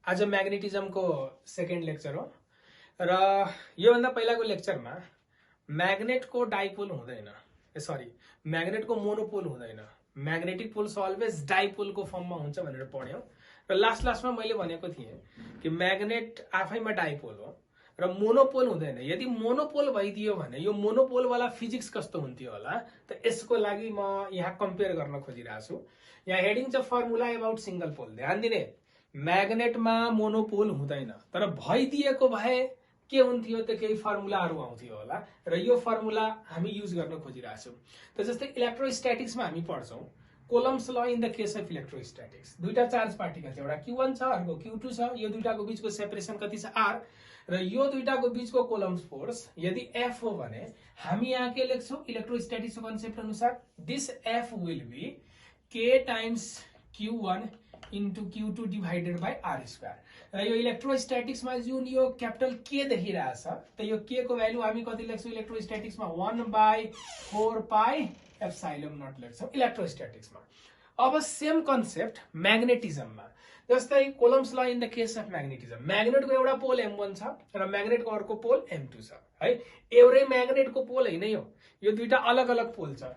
आज म्याग्नेटिजमको second lecture हो र योभन्दा पहिलाको लेक्चरमा म्याग्नेटको डाइपोल हुँदैन, सरी म्याग्नेटको मोनोपोल हुँदैन, म्याग्नेटिक पोल्स अलवेज डाइपोलको फर्ममा हुन्छ भनेर पढ्यौं र लास्टमा मैले भनेको थिएँ कि म्याग्नेट आफैमा डाइपोल हो र मोनोपोल हुँदैन। यदि मोनोपोल भइदियो भने यो मोनोपोल वाला फिजिक्स कस्तो हुन्थ्यो होला त यसको लागि म यहाँ कम्पेयर गर्न खोजिरहेको छु। यहाँ हेडिङ छ फर्मुला अबाउट सिंगल पोल। ध्यान दिने, म्याग्नेटमा मोनोपोल हुँदैन, तर भइदिएको भए के हुन्थ्यो त केही फर्मुलाहरू आउँथ्यो होला र यो फर्मुला हामी युज गर्न खोजिरहेको छौं। त जस्तै इलेक्ट्रोस्टैटिक्समा हामी पढ्छौं coulombs law in the case of electrostatics. दुईटा चार्ज पार्टिकल छ, एउटा Q1 छ अर्को Q2 छ। यो दुईटाको बीचको सेपरेसन कति छ R र यो दुईटाको बीचको कोलम्स फोर्स यदि F हो भने हामी यहाँ के लेख्छौं इलेक्ट्रोस्टैटिक्सको कन्सेप्ट अनुसार this F will be K times Q1 into Q2 divided by R square। र यो इलेक्ट्रोस्टैटिक्समा जुन यो क्यापिटल K देखिरहेछ त यो K को भ्यालु हामी कति लेख्छौं इलेक्ट्रोस्टैटिक्समा 1/4 पाई एप्सिलोन नट लेख्छौं इलेक्ट्रोस्टैटिक्समा। अब सेम कन्सेप्ट म्याग्नेटिजममा, जस्तै Coulomb's law in the case of magnetism. म्याग्नेटको एउटा पोल M1 छ र म्याग्नेटको अर्को पोल M2 छ है। एउटै म्याग्नेटको पोल हैन, यो दुईटा अलग अलग पोल छ।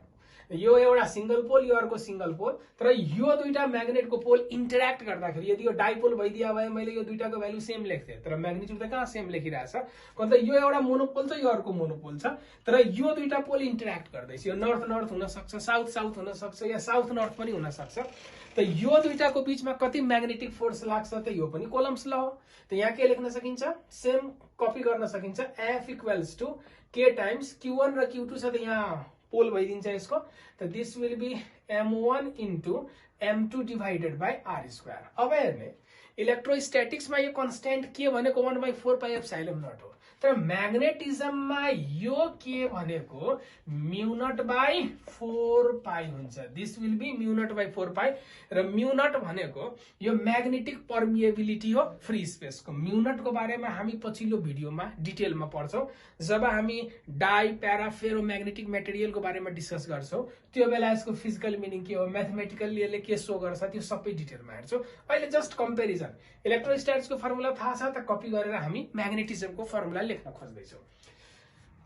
यो एउटा सिंगल पोल, यो अर्को सिंगल पोल, तर यो दुईटा म्याग्नेटको पोल इन्टरेक्ट गर्दाखेरि यदि यो डाइपोल भइदिया भए मैले यो दुईटाको भ्यालु सेम लेख्थे, तर म्याग्नेट्युड त कहाँ सेम लेखिरहेछ। मतलब यो एउटा मोनोपोल छ, यो अर्को मोनोपोल छ, तर यो दुईटा पोल इन्टरेक्ट गर्दैछ। यो नर्थ नर्थ हुन सक्छ, साउथ साउथ हुन सक्छ, या साउथ नर्थ पनि हुन सक्छ। त यो दुईटाको बीचमा कति म्याग्नेटिक फोर्स लाग्छ त यो पनि कोलम्स ल हो। त यहाँ के लेख्न सकिन्छ, सेम कपी गर्न सकिन्छ, F equals to K times Q1 र Q2 छ त यहाँ पोल भइदिन्छ यसको। त this will be M1 into M2 divided by R square. अब हेर्ने इलेक्ट्रोस्टैटिक्समा यो कन्स्टेन्ट के भनेको 1/4 पाई एप्सिलोन नट हो, तर म्याग्नेटिजममा यो के भनेको म्यु नट बाई 4 पाई हुन्छ। This will be mu naught by 4 pi र म्यु नट भनेको यो म्याग्नेटिक पर्मिएबिलिटी हो फ्री स्पेसको। म्यु नट को बारेमा हामी पछिल्लो भिडियोमा डिटेलमा पढ्छौं जब हामी डाई प्यारा फेरो म्याग्नेटिक मेटेरियलको बारेमा डिस्कस गर्छौं। त्यो बेला यसको फिजिकल मिनिङ के हो, म्याथमेटिकली यसले के शो गर्छ, त्यो सबै डिटेलमा हेर्छौं। अहिले जस्ट कम्पेरिजन इलेक्ट्रोस्टैटिक्सको फर्मुला थाहा छ त कपी गरेर हामी म्याग्नेटिजमको फर्मुला लेख्न खोज्दैछौं।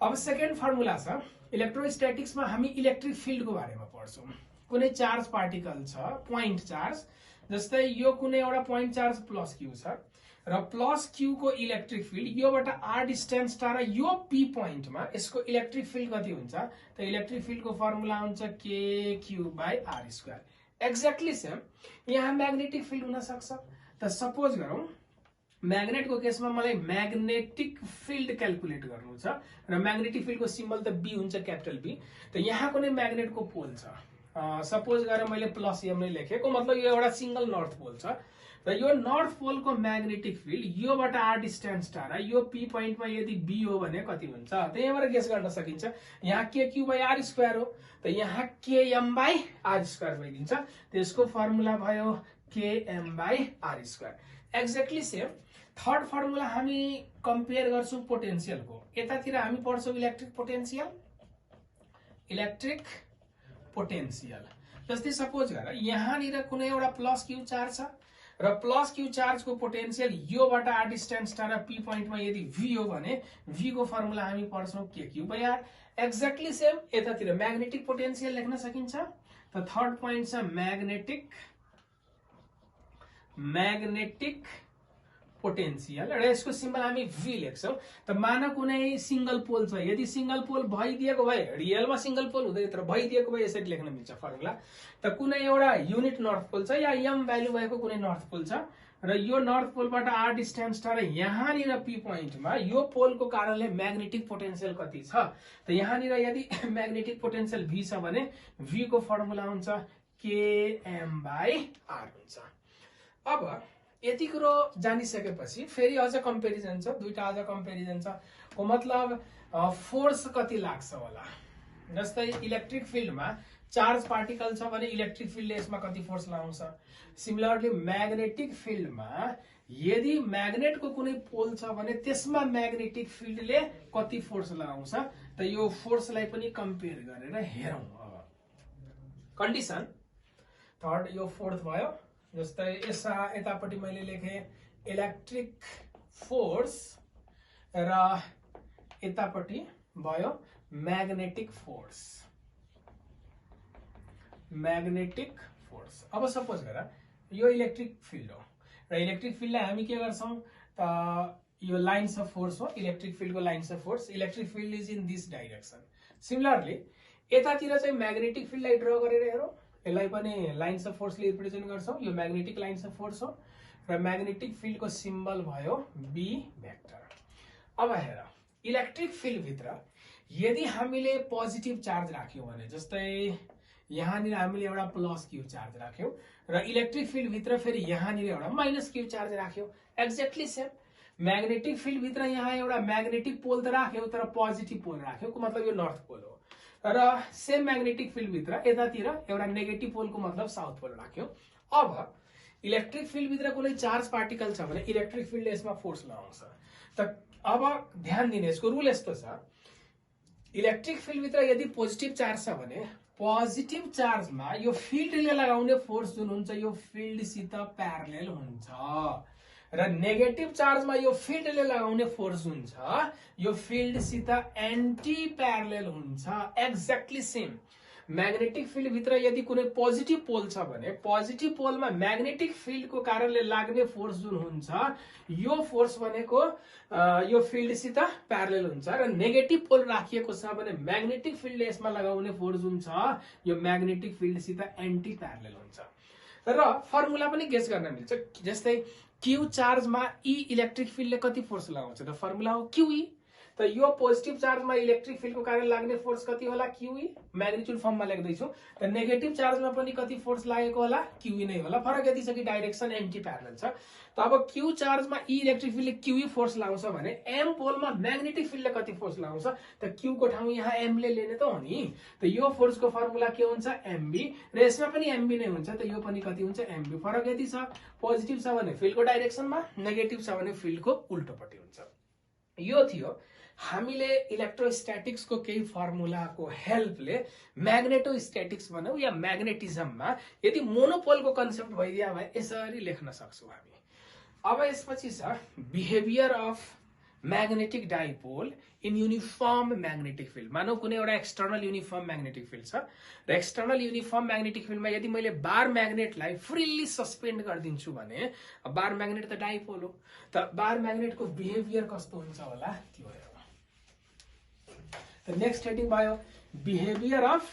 अब सेकेन्ड फर्मुला छ इलेक्ट्रोस्टैटिक्समा हामी इलेक्ट्रिक फिल्डको बारेमा पढ्छौं। कुनै चार्ज पार्टिकल छ पोइन्ट चार्ज, जस्तै यो कुनै एउटा पोइन्ट चार्ज प्लस Q छ र प्लस Q को इलेक्ट्रिक फिल्ड योबाट R डिस्टेन्स टाढा यो P पोइन्टमा यसको इलेक्ट्रिक फिल्ड कति हुन्छ त इलेक्ट्रिक फिल्डको फर्मुला हुन्छ KQ/R स्क्वायर। एक्ज्याक्टली सेम यहाँ म्याग्नेटिक फिल्ड हुन सक्छ। त सपोज गरौँ म्याग्नेटको केसमा मलाई म्याग्नेटिक फिल्ड क्याल्कुलेट गर्नु छ र म्याग्नेटिक फिल्डको सिम्बल त B हुन्छ, क्यापिटल B। त यहाँ कुनै म्याग्नेटको पोल छ, सपोज गरेर मैले प्लस M नै लेखेको, मतलब यो एउटा सिंगल नर्थ पोल छ र यो नर्थ पोलको म्याग्नेटिक फिल्ड योबाट R डिस्टेन्स टाढा यो P पोइन्टमा यदि B हो भने कति हुन्छ त यहाँबाट गेस गर्न सकिन्छ। यहाँ KQ/R स्क्वायर हो, त यहाँ KM/R स्क्वायर भइदिन्छ। त्यसको फर्मुला भयो KM/R square. Exactly same third formula हामी कम्पेयर गर्छौं पोटेन्शियलको। यतातिर हामी पढ्छौं इलेक्ट्रिक पोटेन्शियल, इलेक्ट्रिक पोटेन्शियल। जस्तै सपोज गर यहाँनिर कुनै एउटा प्लस Q चार्ज छ र प्लस Q चार्ज को पोटेन्शियल योबाट R डिस्टेन्स टाढा P पोइन्टमा यदि V हो भने V को फर्मुला हामी पढ्छौं KQ/R। एक्ज्याक्टली सेम यतातिर म्याग्नेटिक पोटेन्शियल लेख्न सकिन्छ। त थर्ड पोइन्ट छ म्याग्नेटिक पोटेन्शियल र यसको सिम्बल हामी V लेख्छौं। त मान कुनै सिंगल पोल छ, यदि सिंगल पोल भइदिएको भए रियलमा सिंगल पोल हुँदैन, तर भइदिएको भए यसरी लेख्न मिल्छ फर्मुला। त कुनै एउटा युनिट नर्थ पोल छ या M भ्यालु भएको कुनै नर्थ पोल छ र यो नर्थ पोलबाट R डिस्टेन्स टाढा यहाँनिर P पोइन्टमा यो पोलको कारणले म्याग्नेटिक पोटेन्शियल कति छ त यहाँनिर यदि म्याग्नेटिक पोटेन्शियल V छ भने V को फर्मुला हुन्छ KM/R हुन्छ। अब यति कुरो जानिसकेपछि फेरि अझ कम्पेरिजन छ, दुईटा अझ कम्पेरिजन छ को मतलब फोर्स कति लाग्छ होला। जस्तै इलेक्ट्रिक फिल्डमा चार्ज पार्टिकल छ भने इलेक्ट्रिक फिल्डले यसमा कति फोर्स लगाउँछ। सिमिलरली म्याग्नेटिक फिल्डमा यदि म्याग्नेटको कुनै पोल छ भने त्यसमा म्याग्नेटिक फिल्डले कति फोर्स लगाउँछ त यो फोर्सलाई पनि कम्पेयर गरेर हेरौं। अब कन्डिसन थर्ड यो फोर्थ भयो। जस्तै यतापट्टि मैले लेखे इलेक्ट्रिक फोर्स र यतापट्टि भयो म्याग्नेटिक फोर्स। म्याग्नेटिक फोर्स अब सपोज गर यो इलेक्ट्रिक फिल्ड हो र इलेक्ट्रिक फिल्डलाई हामी के गर्छौं त यो लाइन्स अफ फोर्स हो। इलेक्ट्रिक फिल्डको lines of force, electric field is in this direction. Similarly यतातिर चाहिँ म्याग्नेटिक फिल्डलाई ड्र गरेर हेरौं, यसलाई पनि लाइन्स अफ फोर्सले रिप्रेजेन्ट गर्छौं। यो म्याग्नेटिक लाइन्स अफ फोर्स हो र म्याग्नेटिक फिल्डको सिम्बल भयो बी भेक्टर। अब हेर इलेक्ट्रिक फिल्ड भित्र यदि हामीले पोजिटिभ चार्ज राख्यौं भने, जस्तै यहाँनिर हामीले एउटा प्लस क्यू चार्ज राख्यौं र इलेक्ट्रिक फिल्ड भित्र फेरि यहाँनिर एउटा माइनस क्यू चार्ज राख्यौं, एक्ज्याक्टली सेम। म्याग्नेटिक फिल्ड भित्र यहाँ एउटा म्याग्नेटिक पोल त राख्यौं तर पोजिटिभ पोल राख्यौं, को मतलब यो नर्थ पोल हो। र सेम म्याग्नेटिक फिल्ड भित्र यतातिर एउटा नेगेटिभ पोलको मतलब साउथ पोल राख्यौं। अब इलेक्ट्रिक फिल्ड भित्र कुनै चार्ज पार्टिकल छ भने इलेक्ट्रिक फिल्डले यसमा फोर्स लगाउँछ। त अब ध्यान दिने, यसको रुल यस्तो छ, इलेक्ट्रिक फिल्ड भित्र यदि पोजिटिभ चार्ज छ भने पोजिटिभ चार्जमा यो फिल्डले लगाउने फोर्स जुन हुन्छ यो फिल्डसित प्यारलेल हुन्छ र नेगेटिभ चार्जमा यो फिल्डले लगाउने फोर्स जुन छ यो फिल्डसित एन्टी प्यारलेल हुन्छ, एक्ज्याक्टली सेम। म्याग्नेटिक फिल्ड भित्र यदि कुनै पोजिटिभ पोल छ भने पोजिटिभ पोलमा म्याग्नेटिक फिल्डको कारणले लाग्ने फोर्स जुन हुन्छ यो फोर्स भनेको यो फिल्डसित प्यारलेल हुन्छ र नेगेटिभ पोल राखिएको छ भने म्याग्नेटिक फिल्डले यसमा लगाउने फोर्स जुन छ यो म्याग्नेटिक फिल्डसित एन्टी प्यारलेल हुन्छ। र फर्मुला पनि गेस गर्न मिल्छ, जस्तै क्यू चार्जमा ई इलेक्ट्रिक फिल्डले कति फोर्स लगाउँछ त फर्मुला हो क्यूई। त यो पोजिटिभ चार्जमा इलेक्ट्रिक फिल्डको कारण लाग्ने फोर्स कति होला क्यूई, म्याग्निट्युड फर्ममा लेख्दैछु। त नेगेटिभ चार्जमा पनि कति फोर्स लागेको होला क्यूई नै होला, फरक यति छ कि डाइरेक्सन एन्टी प्यारलल छ। त अब क्यू चार्जमा ई इलेक्ट्रिक फिल्डले क्यूई फोर्स लगाउँछ भने एम पोलमा म्याग्नेटिक फिल्डले कति फोर्स लगाउँछ त क्यूको ठाउँ यहाँ एम ले लेने त हो नि। त यो फोर्सको फर्मुला के हुन्छ एमबी र यसमा पनि एमबी नै हुन्छ, त यो पनि कति हुन्छ एमबी। फरक यति छ, पोजिटिभ छ भने फिल्डको डाइरेक्सनमा, नेगेटिभ छ भने फिल्डको उल्टोपट्टि हुन्छ। यो थियो हामीले इलेक्ट्रोस्टैटिक्सको केही फर्मुलाको हेल्पले म्याग्नेटोस्टैटिक्स भनौं या म्याग्नेटिजममा यदि मोनोपोलको कन्सेप्ट भइदिया भए यसरी लेख्न सक्छौं हामी। अब यसपछि छ behaviour of magnetic dipole in uniform magnetic field. मानौ कुनै एउटा एक्सटर्नल यूनिफर्म म्याग्नेटिक फिल्ड छ र एक्सटर्नल यूनिफर्म म्याग्नेटिक फिल्डमा यदि मैले बार म्याग्नेटलाई फ्रीली सस्पेन्ड गरिदिन्छु भने बार म्याग्नेट त डाइपोल हो, त बार म्याग्नेटको बिहेभियर कस्तो हुन्छ होला त्यो हेरौँ। The next heading भयो behavior of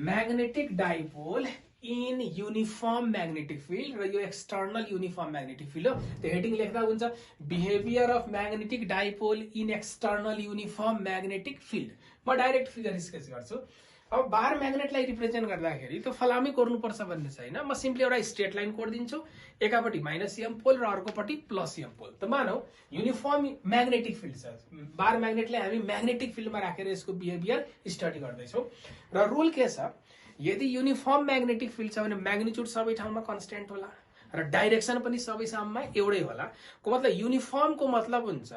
magnetic dipole in uniform magnetic field र यो external uniform magnetic field हो। त्यो हेडिङ लेख्दा हुन्छ behavior of magnetic dipole in external uniform magnetic field। म डाइरेक्ट फिगर स्केच गर्छु। अब बार म्याग्नेटलाई रिप्रेजेन्ट गर्दाखेरि त्यो फलामै कोर्नुपर्छ भन्ने छैन, म सिम्पली एउटा स्ट्रेट लाइन कोर्दिन्छु, एकापट्टि माइनस एम पोल र अर्कोपट्टि प्लस एम पोल। त मानौ युनिफर्म म्याग्नेटिक फिल्ड छ, बार म्याग्नेटलाई हामी म्याग्नेटिक फिल्डमा राखेर यसको बिहेभियर स्टडी गर्दैछौँ र रुल के छ, यदि युनिफर्म म्याग्नेटिक फिल्ड छ भने म्याग्निट्युड सबै ठाउँमा कन्स्ट्यान्ट होला र डाइरेक्सन पनि सबै ठाउँमा एउटै होला। को मतलब युनिफर्मको मतलब हुन्छ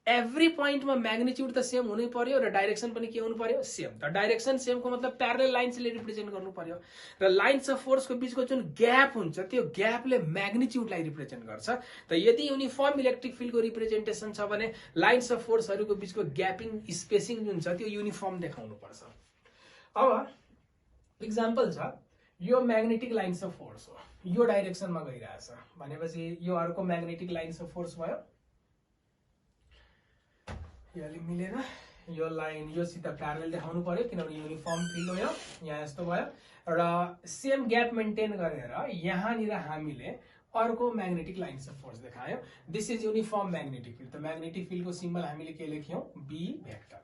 एभ्री पोइन्टमा म्याग्निट्युड त सेम हुनै पर्यो र डाइरेक्सन पनि के हुनु पर्यो सेम। त डाइरेक्सन सेमको मतलब प्यारलल लाइन्सले रिप्रेजेन्ट गर्नु पर्यो र लाइन्स अफ फोर्सको बीचको जुन ग्याप हुन्छ त्यो ग्यापले म्याग्निट्युडलाई रिप्रेजेन्ट गर्छ। त यदि युनिफर्म इलेक्ट्रिक फिल्डको रिप्रेजेन्टेसन छ भने लाइन्स अफ फोर्सहरूको बीचको ग्यापिङ स्पेसिङ जुन छ त्यो युनिफर्म देखाउनु पर्छ। अब एक्जाम्पल छ यो म्याग्नेटिक लाइन्स अफ फोर्स हो, यो डाइरेक्सनमा गइरहेछ भनेपछि यो अर्को म्याग्नेटिक लाइन्स अफ फोर्स भयो, यसले मिलेन, यो लाइन यो सित प्यारलल देखाउनु पर्यो किनभने युनिफर्म फिल्ड हो। यहाँ यस्तो भयो र सेम ग्याप मेन्टेन गरेर यहाँनिर हामीले अर्को म्याग्नेटिक लाइन्स अफ फोर्स देखायौं। This is uniform magnetic field. त म्याग्नेटिक फिल्डको सिम्बल हामीले के लेख्यौं बी भेक्टर।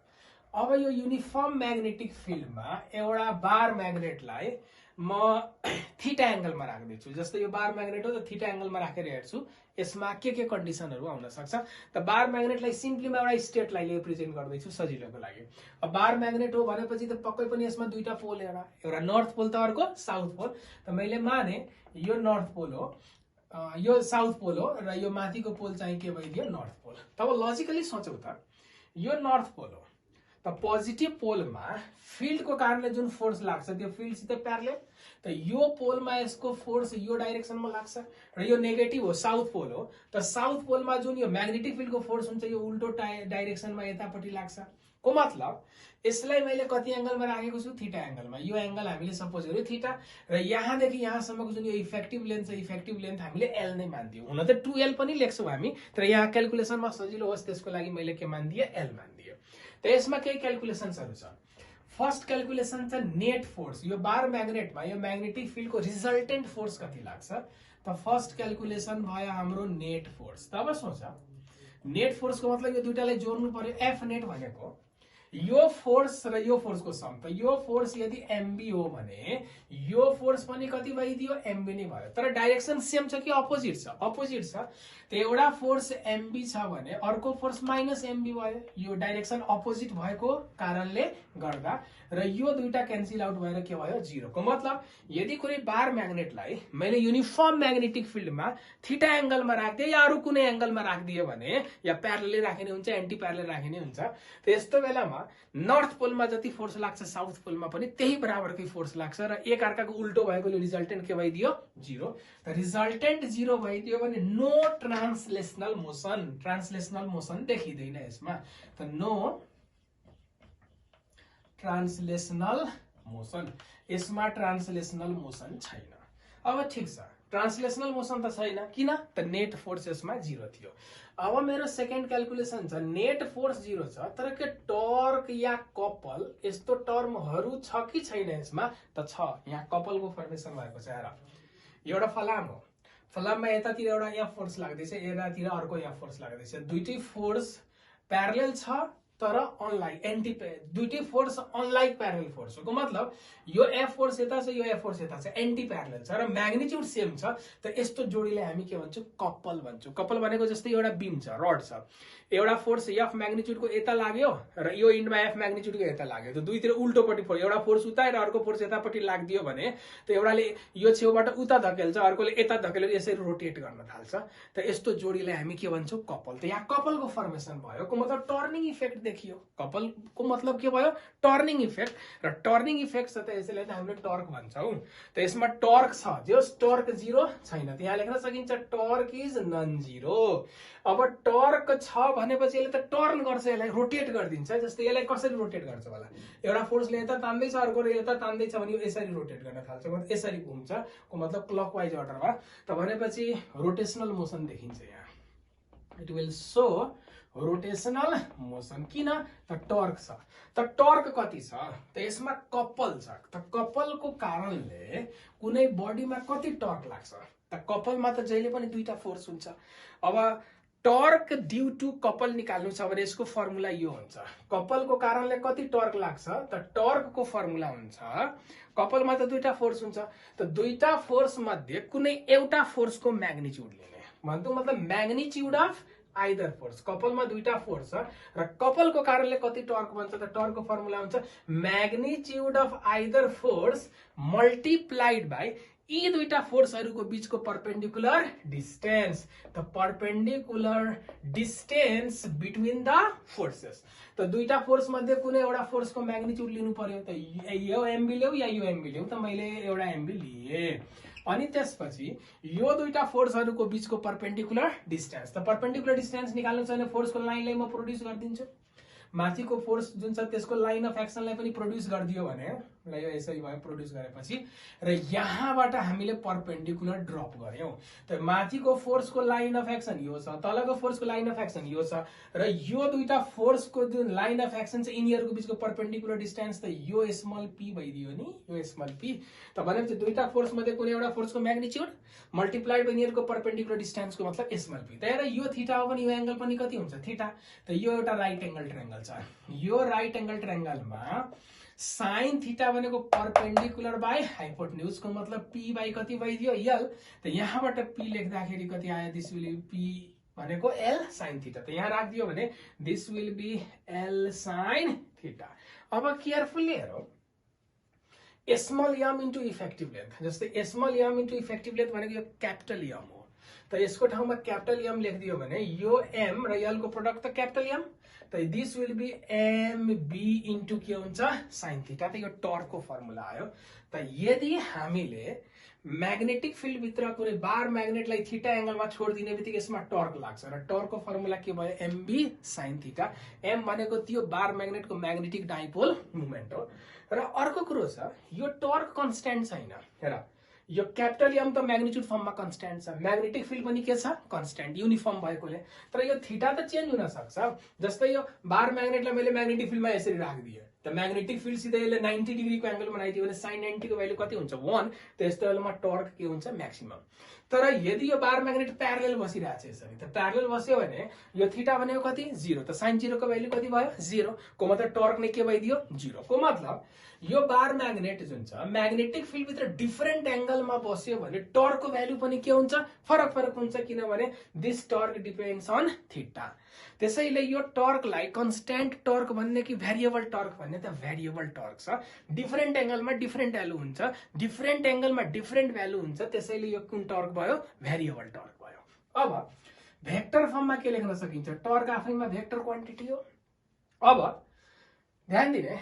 अब यो युनिफर्म म्याग्नेटिक फिल्डमा एउटा बार म्याग्नेटलाई म थीटा एंगलमा राख्दैछु, जस्तै यो बार म्याग्नेट हो त थीटा एंगलमा राखेर हेर्छु यसमा के कन्डिसनहरु आउन सक्छ। त बार म्याग्नेटलाई सिम्पली म एउटा स्ट्रेट लाइनले रिप्रेजेन्ट गर्दैछु सजिलोको लागि। अब बार म्याग्नेट हो भनेपछि त पक्कै पनि यसमा दुईटा पोल, एउटा नर्थ पोल त अर्को साउथ पोल। त मैले माने यो नर्थ पोल हो, यो साउथ पोल हो र यो माथिको पोल चाहिँ के भइदियो नर्थ पोल। तब लजिकली सोचौ त यो नर्थ पोल हो, त पोजिटिभ पोलमा फिल्डको कारणले जुन फोर्स लाग्छ त्यो फिल्डसित प्यारलल, त यो पोलमा यसको फोर्स यो डाइरेक्सनमा लाग्छ र यो नेगेटिभ हो, साउथ पोल हो। त साउथ पोलमा जुन यो म्याग्नेटिक फिल्डको फोर्स हुन्छ यो उल्टो डाइरेक्सनमा यतापट्टि लाग्छ। को मतलब यसलाई मैले कति एंगलमा राखेको छु, थीटा एंगलमा। यो एंगल हामीले सपोज गर्यो थीटा र यहाँदेखि यहाँसम्मको जुन यो इफेक्टिभ लेन्थ छ, इफेक्टिभ लेन्थ हामीले एल नै मान्दियौ। हुन त 2l पनि लेख्छौँ हामी, तर यहाँ क्याल्कुलेसनमा सजिलो होस् त्यसको लागि मैले के मान्दिए, एल मान्दियो। त यसमा केही क्याल्कुलेसन्सहरु छ। फर्स्ट क्याल्कुलेसन छ नेट फोर्स। यो बार म्याग्नेटमा यो म्याग्नेटिक फिल्डको रिजल्टेन्ट फोर्स कति लाग्छ, त फर्स्ट क्याल्कुलेसन भयो हाम्रो नेट फोर्स। तब सोच नेट फोर्सको मतलब यो दुईटालाई जोड्नु पर्यो। एफ नेट भनेको यो फोर्स र यो फोर्सको सम। त यो फोर्स यदि एमबी हो भने यो फोर्स पनि कति भइदियो, एमबी नै भयो। तर डाइरेक्सन सेम छ कि अपोजिट छ, अपोजिट छ। त एउटा फोर्स एमबी छ भने अर्को फोर्स माइनस एमबी भयो। यो डाइरेक्सन अपोजिट भएको कारणले गर्दा र यो दुईटा क्यान्सल आउट भएर के भयो, जिरो। को मतलब यदि कुनै बार म्याग्नेटलाई मैले युनिफर्म म्याग्नेटिक फिल्डमा थीटा एंगलमा राख्दिए या अरू कुनै एंगलमा राखिदिए भने, या प्यारलल राखिने हुन्छ, एन्टी प्यारलल राखिने हुन्छ, त यस्तो बेलामा नर्थ पोलमा जति फोर्स लाग्छ साउथ पोलमा पनि त्यही बराबरकै फोर्स लाग्छ र एक अर्काको उल्टो भएकोले रिजल्टेन्ट के भइदियो, जिरो। त रिजल्टेन्ट जिरो भइदियो भने नो ट्रान्सलेसनल मोसन, ट्रान्सलेसनल मोसन देखिँदैन यसमा। त नो ट्रान्सलेसनल मोसन, यसमा ट्रान्सलेसनल मोसन छैन। अब ठिक छ, ट्रान्सलेसनल मोसन त छैन, किन त नेट फोर्स यसमा जिरो थियो। अब मेरो सेकेन्ड क्याल्कुलेसन छ नेट फोर्स जिरो छ तर के टर्क या कपल यस्तो टर्महरु छ कि छैन यसमा, त छ। यहाँ कपलको फर्मेसन भएको छ। हेर एउटा फलाम हो, फलाममा यतातिर एउटा एफ फोर्स लाग्दैछ, यतातिर अर्को एफ फोर्स लाग्दैछ। दुईटै फोर्स प्यारलल छ तर अनलाइक, एन्टी, दुईटै फोर्स अनलाइक प्यारलल फोर्स हो। को मतलब यो एफ फोर्स यता छ, यो एफ फोर्स यता छ, एन्टी प्यारलल छ र म्याग्निट्युड सेम छ। त यस्तो जोडीलाई हामी के भन्छौँ, कपल भन्छौँ। कपल भनेको जस्तै एउटा बीम छ, रड छ, एउटा फोर्स एफ म्याग्निट्युडको यता लाग्यो र यो इन्डमा एफ म्याग्निट्युडको यता लाग्यो। त दुईतिर उल्टोपट्टि फोर्स, एउटा फोर्स उता र अर्को फोर्स यतापट्टि लाग्दियो भने त एउटाले यो छेउबाट उता धकेल्छ, अर्कोले यता धकेलेर यसरी रोटेट गर्न थाल्छ। त यस्तो जोडीलाई हामी के भन्छौँ, कपल। त यहाँ कपलको फर्मेसन भयो। को मतलब टर्निङ इफेक्ट देखियो। कपलको मतलब के भयो, टर्निङ इफेक्ट। र टर्निङ इफेक्ट छ त यसैलाई त हामीले टर्क भन्छौँ। त यसमा टर्क छ, जस टर्क जिरो छैन। त यहाँ लेख्न सकिन्छ टर्क इज नन जिरो। अब टर्क छ भनेपछि यसले त टर्न गर्छ, यसलाई रोटेट गरिदिन्छ। जस्तै यसलाई कसरी रोटेट गर्छ होला, एउटा फोर्सले यता तान्दैछ, अर्कोले यता तान्दैछ भने यो यसरी रोटेट गर्न थाल्छ, यसरी घुम्छ। को मतलब क्लकवाइज अर्डरमा। त भनेपछि रोटेशनल मोसन देखिन्छ यहाँ। It will so rotational motion. किन त टर्क छ। त टर्क कति छ, त यसमा कपल छ। त कपलको कारणले कुनै बडीमा कति टर्क लाग्छ, त कपलमा त जहिले पनि दुईटा फोर्स हुन्छ। अब टर्क ड्यू टु कपल निकाल्नु छ भने यसको फर्मुला यो हुन्छ, कपलको कारणले कति टर्क लाग्छ, त टर्कको फर्मुला हुन्छ, कपलमा त दुईटा फोर्स हुन्छ, त दुईटा फोर्स मध्ये कुनै एउटा फोर्सको म्याग्निट्युड लिने। भन्नु मतलब म्याग्निट्युड अफ आइदर फोर्स। कपलमा दुईटा फोर्स छ र कपलको कारणले कति टर्क बन्छ, त टर्कको फर्मुला हुन्छ magnitude of either force multiplied by यी दुईटा फोर्सहरुको बीचको परपेंडिकुलर डिस्टेंस। त perpendicular distance between the forces. त दुईटा फोर्स मध्ये कुनै एउटा फोर्सको म्याग्निट्युड लिनु पर्यो। त यो एमबी ल्याऊ या यो एमबी ल्याऊ, त मैले एउटा एमबी लिए। अनि त्यसपछि यो दुईटा फोर्सहरुको बीचको परपेंडिकुलर डिस्टेंस। त परपेंडिकुलर डिस्टेंस निकाल्नु छ भने फोर्सको लाइनलाई म प्रोड्युस गर्दिन्छु। माथिको फोर्स जुन छ त्यसको लाइन अफ एक्सनलाई पनि प्रोड्युस गरिदियो भने यो यसरी भयो, प्रोड्युस गरेपछि र यहाँबाट हामीले परपेंडिकुलर ड्रप गर्यौं। त माथिको फोर्सको लाइन अफ एक्सन यो छ, तलको फोर्सको लाइन अफ एक्सन यो छ र यो दुईटा फोर्सको जुन लाइन अफ एक्सन छ यिनीहरुको बीचको परपेंडिकुलर डिस्टेंस त यो स्मल p भइदियो नि, यो स्मल p। त भनेपछि दुईटा फोर्स मध्ये कुनै एउटा फोर्सको म्याग्निट्युड मल्टिप्लाइड बाइ यिनीहरुको परपेंडिकुलर डिस्टेंसको मतलब स्मल p। त हेर यो थीटा हो भने यो एंगल पनि कति हुन्छ, थीटा। त यो एउटा राइट एंगल ट्रायंगल छ। यो राइट एंगल ट्रायंगलमा साइन थीटा भनेको परपेंडिकुलर बाइ हाइपोटेन्युज को मतलब p बाइ कति भइदियो, l। त यहाँबाट p लेख्दाखेरि कति आयो, दिस विल बी p भनेको l sin थीटा। त यहाँ राखिदियो भने this will be l sin theta. अब केयरफुली हेरौ, small m into effective length. जस्तै small m into effective length भनेको यो क्यापिटल m हो। त यसको ठाउँमा क्यापिटल एम लेखिदियो भने यो एम र यल को प्रोडक्ट त क्यापिटल एम, त this will be M B into के हुन्छ साइन थीटा। त यो टर्कको फर्मुला आयो। त यदि हामीले म्याग्नेटिक फिल्ड भित्र कुनै बार म्याग्नेटलाई थीटा एंगलमा छोडिदिने बित्तिकै यसमा टर्क लाग्छ र टर्कको फर्मुला के भयो एमबी साइन थीटा। एम भनेको त्यो बार म्याग्नेटको म्याग्नेटिक डाइपोल मोमेन्ट हो। र अर्को कुरो छ यो टर्क कन्स्ट्यान्ट छैन। हेर यो क्यापिटल एम त म्याग्निट्युड फर्ममा कन्स्ट्यान्ट छ, म्याग्नेटिक फिल्ड पनि के छ कन्स्ट्यान्ट युनिफर्म भएकोले, तर यो थीटा त चेन्ज हुन सक्छ। जस्तै यो बार म्याग्नेटलाई मैले म्याग्नेटिक फिल्डमा यसरी राखिदिएँ त म्याग्नेटिक फिल्ड सिधै यसले 90 डिग्रीको एंगल बनाइदियो भने sin 90 को भ्यालु कति हुन्छ 1, त यस्तो बेलामा टर्क के हुन्छ म्याक्सिमम। तर यदि यो बार म्याग्नेट प्यारलल बसिरहेछ यसरी, त प्यारलल बस्यो भने यो थीटा भनेको कति 0, त sin 0 को भ्यालु कति भयो 0, को मतलब टर्क नै के भइदियो 0, को मतलब यो बार म्याग्नेट जुन छ म्याग्नेटिक फिल्ड भित्र डिफरेन्ट एंगलमा बस्यो भने टर्कको भ्यालु पनि के हुन्छ फरक फरक हुन्छ, किनभने this torque depends on theta. त्यसैले यो टर्कलाई कन्स्ट्यान्ट टर्क भन्ने कि भेरिएबल टर्क भन्ने, त भेरिएबल टर्क छ। डिफरेन्ट एंगलमा डिफरेन्ट भ्यालु हुन्छ, डिफरेन्ट एंगलमा डिफरेन्ट भ्यालु हुन्छ, त्यसैले यो कुन टर्क भयो भेरिएबल टर्क भयो। अब भेक्टर फर्ममा के लेख्न सकिन्छ, टर्क आफैमा भेक्टर क्वान्टिटी हो। अब ध्यान दिने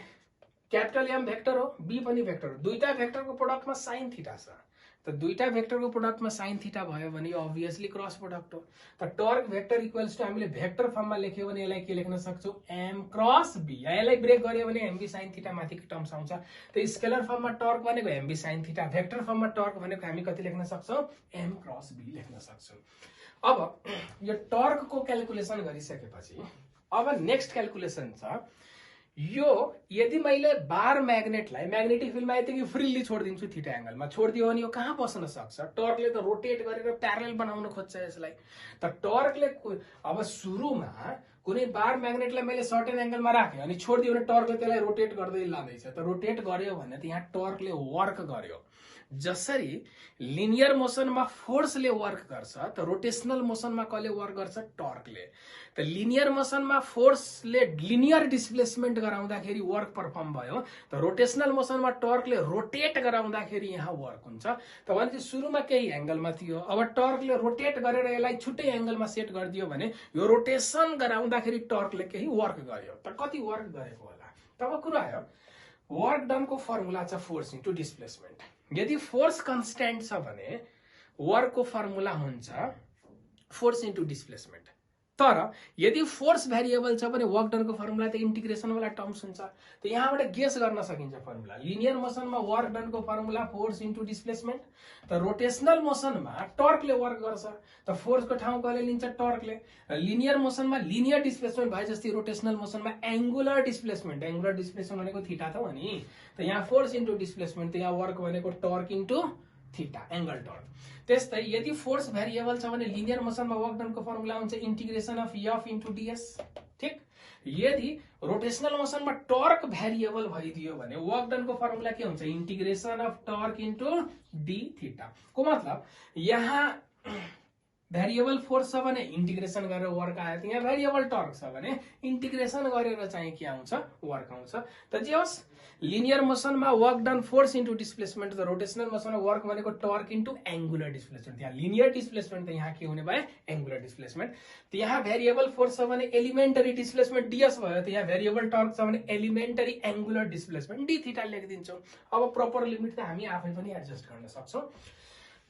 क्यापिटल एम भेक्टर हो, बी पनि भेक्टर हो, दुईटा भेक्टरको प्रोडक्टमा साइन थीटा छ, त दुईटा भेक्टरको प्रोडक्टमा साइन थीटा भयो भने यो अभियसली क्रस प्रोडक्ट हो। त टर्क भेक्टर इक्वल्स टु हामीले भेक्टर फर्ममा लेख्यो भने यसलाई के लेख्न सक्छौ एम क्रस बी, यसलाई ब्रेक गर्यो भने एमबी साइन थीटा माथिको टर्म्स आउँछ। त स्केलर फर्ममा टर्क भनेको एमबी साइन थीटा, भेक्टर फर्ममा टर्क भनेको हामी कति लेख्न सक्छौ एम क्रस बी लेख्न सक्छौ। अब यो टर्कको क्याल्कुलेसन गरिसकेपछि अब नेक्स्ट क्याल्कुलेसन छ यो यदि मैले बार म्याग्नेटलाई म्याग्नेटिक फिल्डमा यतिकै फ्रीली छोडिदिन्छु थीटा एंगलमा छोडिदियो भने यो कहाँ बस्न सक्छ, टर्कले त रोटेट गरेर प्यारलल बनाउन खोज्छ यसलाई। त टर्कले अब सुरुमा कुनै बार म्याग्नेटलाई मैले सर्टेन एंगलमा राखेँ अनि छोडिदियो भने टर्कले त्यसलाई रोटेट गर्दै लाँदैछ, त रोटेट गर्यो भने त यहाँ टर्कले वर्क गर्यो। जसरी लिनियर मोसनमा फोर्सले वर्क गर्छ त रोटेशनल मोसनमा कसले वर्क गर्छ टर्कले। त लिनियर मोसनमा फोर्सले लिनियर डिस्प्लेसमेन्ट गराउँदाखेरि वर्क परफर्म भयो, त रोटेशनल मोसनमा टर्कले रोटेट गराउँदाखेरि यहाँ वर्क हुन्छ। त भने सुरुमा केही एंगलमा थियो, अब टर्कले रोटेट गरेर यसलाई छुट्टै एंगलमा सेट गरिदियो भने यो रोटेसन गराउँदाखेरि टर्कले केही वर्क गर्यो, त कति वर्क गरेको होला। तब कुरा आयो वर्क डनको फर्मुला छ फोर्स इन्टु डिस्प्लेसमेन्ट। यदि फोर्स कन्स्ट्यान्ट छ भने वर्कको फर्मुला हुन्छ फोर्स इन्टु डिस्प्लेसमेन्ट, तर यदि फोर्स भेरिएबल छ भने वर्क डनको फर्मुला त इन्टिग्रेसन वाला टर्म्स हुन्छ। त यहाँबाट गेस गर्न सकिन्छ फर्मुला। लिनियर मोसनमा वर्क डनको फर्मुला फोर्स इन्टु डिस्प्लेसमेन्ट, त रोटेशनल मोसनमा टर्कले वर्क गर्छ, त फोर्सको ठाउँ कसले लिन्छ टर्कले। लिनियर मोसनमा लिनियर डिस्प्लेसमेन्ट भए जस्तै rotational मोसनमा angular displacement, angular displacement भनेको थीटा त हो नि, त यहाँ फोर्स इन्टु डिस्प्लेसमेन्ट, त यहाँ वर्क भनेको torque into theta angle torque. त्यस्तै यदि फोर्स भेरिएबल छ भने लिनियर मोसनमा वर्क डनको फर्मुला हुन्छ integration of F into DS, ठीक। यदि रोटेशनल मोसनमा टर्क भेरिएबल भइदियो भने वर्क डनको फर्मुला के हुन्छ integration of torque into D theta, को मतलब यहाँ भेरिएबल फोर्स छ भने इंटीग्रेशन गरेर वर्क आयो, यहाँ भेरिएबल टर्क छ भने इंटीग्रेशन गरेर चाहिँ के आउँछ वर्क आउँछ। त जे होस् लिनियर मोसनमा work done force into displacement, त रोटेशनल मोसनमा वर्क भनेको टर्क इन्टु एंगुलर डिस्प्लेसमेन्ट, यहाँ लिनियर डिस्प्लेसमेन्ट त यहाँ के हुने भयो एंगुलर डिस्प्लेसमेन्ट। त यहाँ भेरिएबल फोर्स छ भने एलिमेन्टरी डिस्प्लेसमेन्ट डीएस भयो, त यहाँ भेरिएबल टर्क छ भने elementary angular displacement D theta लेखिदिन्छौ। अब प्रपर लिमिट त हामी आफै पनि एडजस्ट गर्न सक्छौं।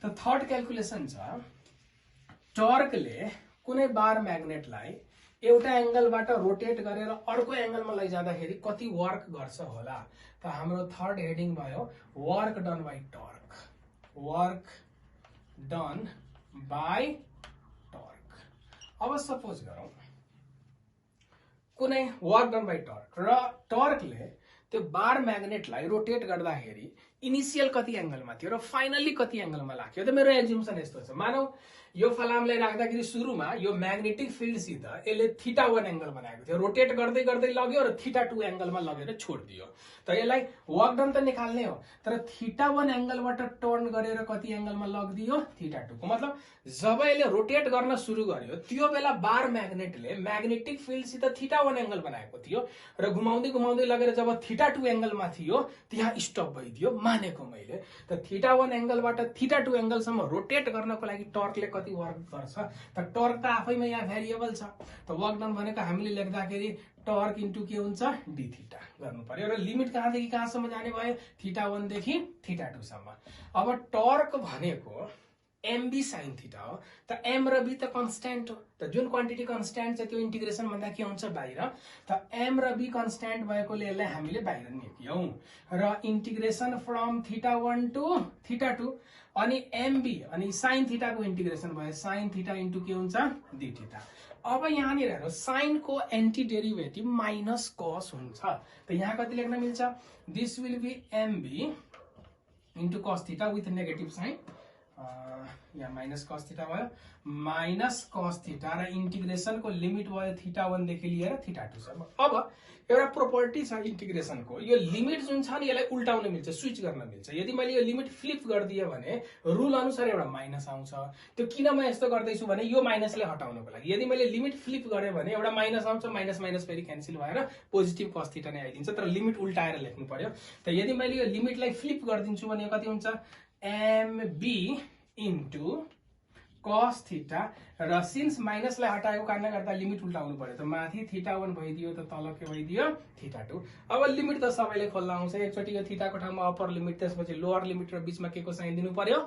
त थर्ड क्याल्कुलेसन छ टर्कले कुनै बार म्याग्नेटलाई एउटा एंगलबाट रोटेट गरेर अर्को एंगलमा लैजाँदाखेरि कति वर्क गर्छ होला। त हाम्रो थर्ड हेडिङ भयो work done by torque, work done by torque. अब सपोज गरौँ कुनै वर्क डन बाइ टर्क र टर्कले त्यो बार म्याग्नेटलाई रोटेट गर्दाखेरि इनिशियल कति एंगलमा थियो र फाइनली कति एंगलमा लाग्यो। त मेरो एज्युम्सन यस्तो छ, मानौ यो फलामलाई राख्दाखेरि सुरुमा यो म्याग्नेटिक फिल्डसित यसले θ1 एंगल बनाएको थियो, रोटेट गर्दै गर्दै लग्यो र θ2 एंगलमा लगेर छोडिदियो। त यसलाई वर्क डन त निकाल्ने हो, तर θ1 एंगलबाट टर्न गरेर कति एंगलमा लगिदियो θ2 को मतलब जब यसले रोटेट गर्न सुरु गर्यो त्यो बेला बार म्याग्नेटले म्याग्नेटिक फिल्डसित θ1 एंगल बनाएको थियो र घुमाउँदै घुमाउँदै लगेर जब θ2 एंगलमा थियो त्यहाँ स्टप भइदियो मानेको मैले। त θ1 एंगलबाट θ2 एंगलसम्म रोटेट गर्नको लागि टर्कले कति वर्क गर्छ त टर्क त आफैमा यहाँ भेरिएबल छ त वर्क डन भनेको हामीले लेख्दाखेरि टर्क इन्टु के हुन्छ डी थीटा गर्नु पर्यो र लिमिट कहाँदेखि कहाँसम्म जाने भयो थीटा 1 देखि थीटा 2 सम्म अब टर्क भनेको एमबी साइन थीटा हो त एम र बी त कन्स्ट्यान्ट हो त जुन क्वान्टिटी कन्स्ट्यान्ट छ त्यो इन्टिग्रेसन भन्दा के हुन्छ बाहिर त एम र बी कन्स्ट्यान्ट भएकोले यसलाई हामीले बाहिर निकाल्यौं र integration from theta 1 to theta 2 अनि एमबी अनि साइन थीटा को इन्टिग्रेसन भयो साइन थीटा इन्टु के हुन्छ डी थीटा अब यहाँनिर हेर्नु साइन को एन्टी डेरिभेटिभ माइनस कस हुन्छ त यहाँ कति लेख्न मिल्छ this will be MB into cos theta with negative sine यहाँ माइनस कस थीटा भयो माइनस कस थीटा र इन्टिग्रेसन को लिमिट भयो थीटा 1 देखि लिएर थीटा 2 सम्म अब एउटा प्रोपर्टी छ इन्टिग्रेसन को यो लिमिट जुन छ नि यसलाई उल्टाउन मिल्छ स्विच गर्न मिल्छ यदि मैले यो लिमिट फ्लिप गरिदिए भने रुल अनुसार एउटा माइनस आउँछ त्यो किन म यस्तो गर्दैछु भने यो माइनसले हटाउनको लागि यदि मैले लिमिट फ्लिप गरे भने एउटा माइनस आउँछ माइनस माइनस फेरि क्यान्सल भएर पोजिटिभ कस थीटा नै आइदिन्छ तर लिमिट उल्टाएर लेख्नु पर्यो त यदि मैले यो लिमिटलाई फ्लिप गरिदिन्छु भने कति हुन्छ एमबी इन्टु कस थीटा र सिन्स माइनसलाई हटाएको कारणले गर्दा लिमिट उल्टाउनु पर्यो त माथि थीटा 1 भइदियो त तल के भइदियो थीटा 2 अब लिमिट त सबैले खोल्न आउँछ एकचोटि यो थीटाको ठाउँमा अप्पर लिमिट त्यसपछि लोअर लिमिट र बीचमा के को साइन दिनु पर्यो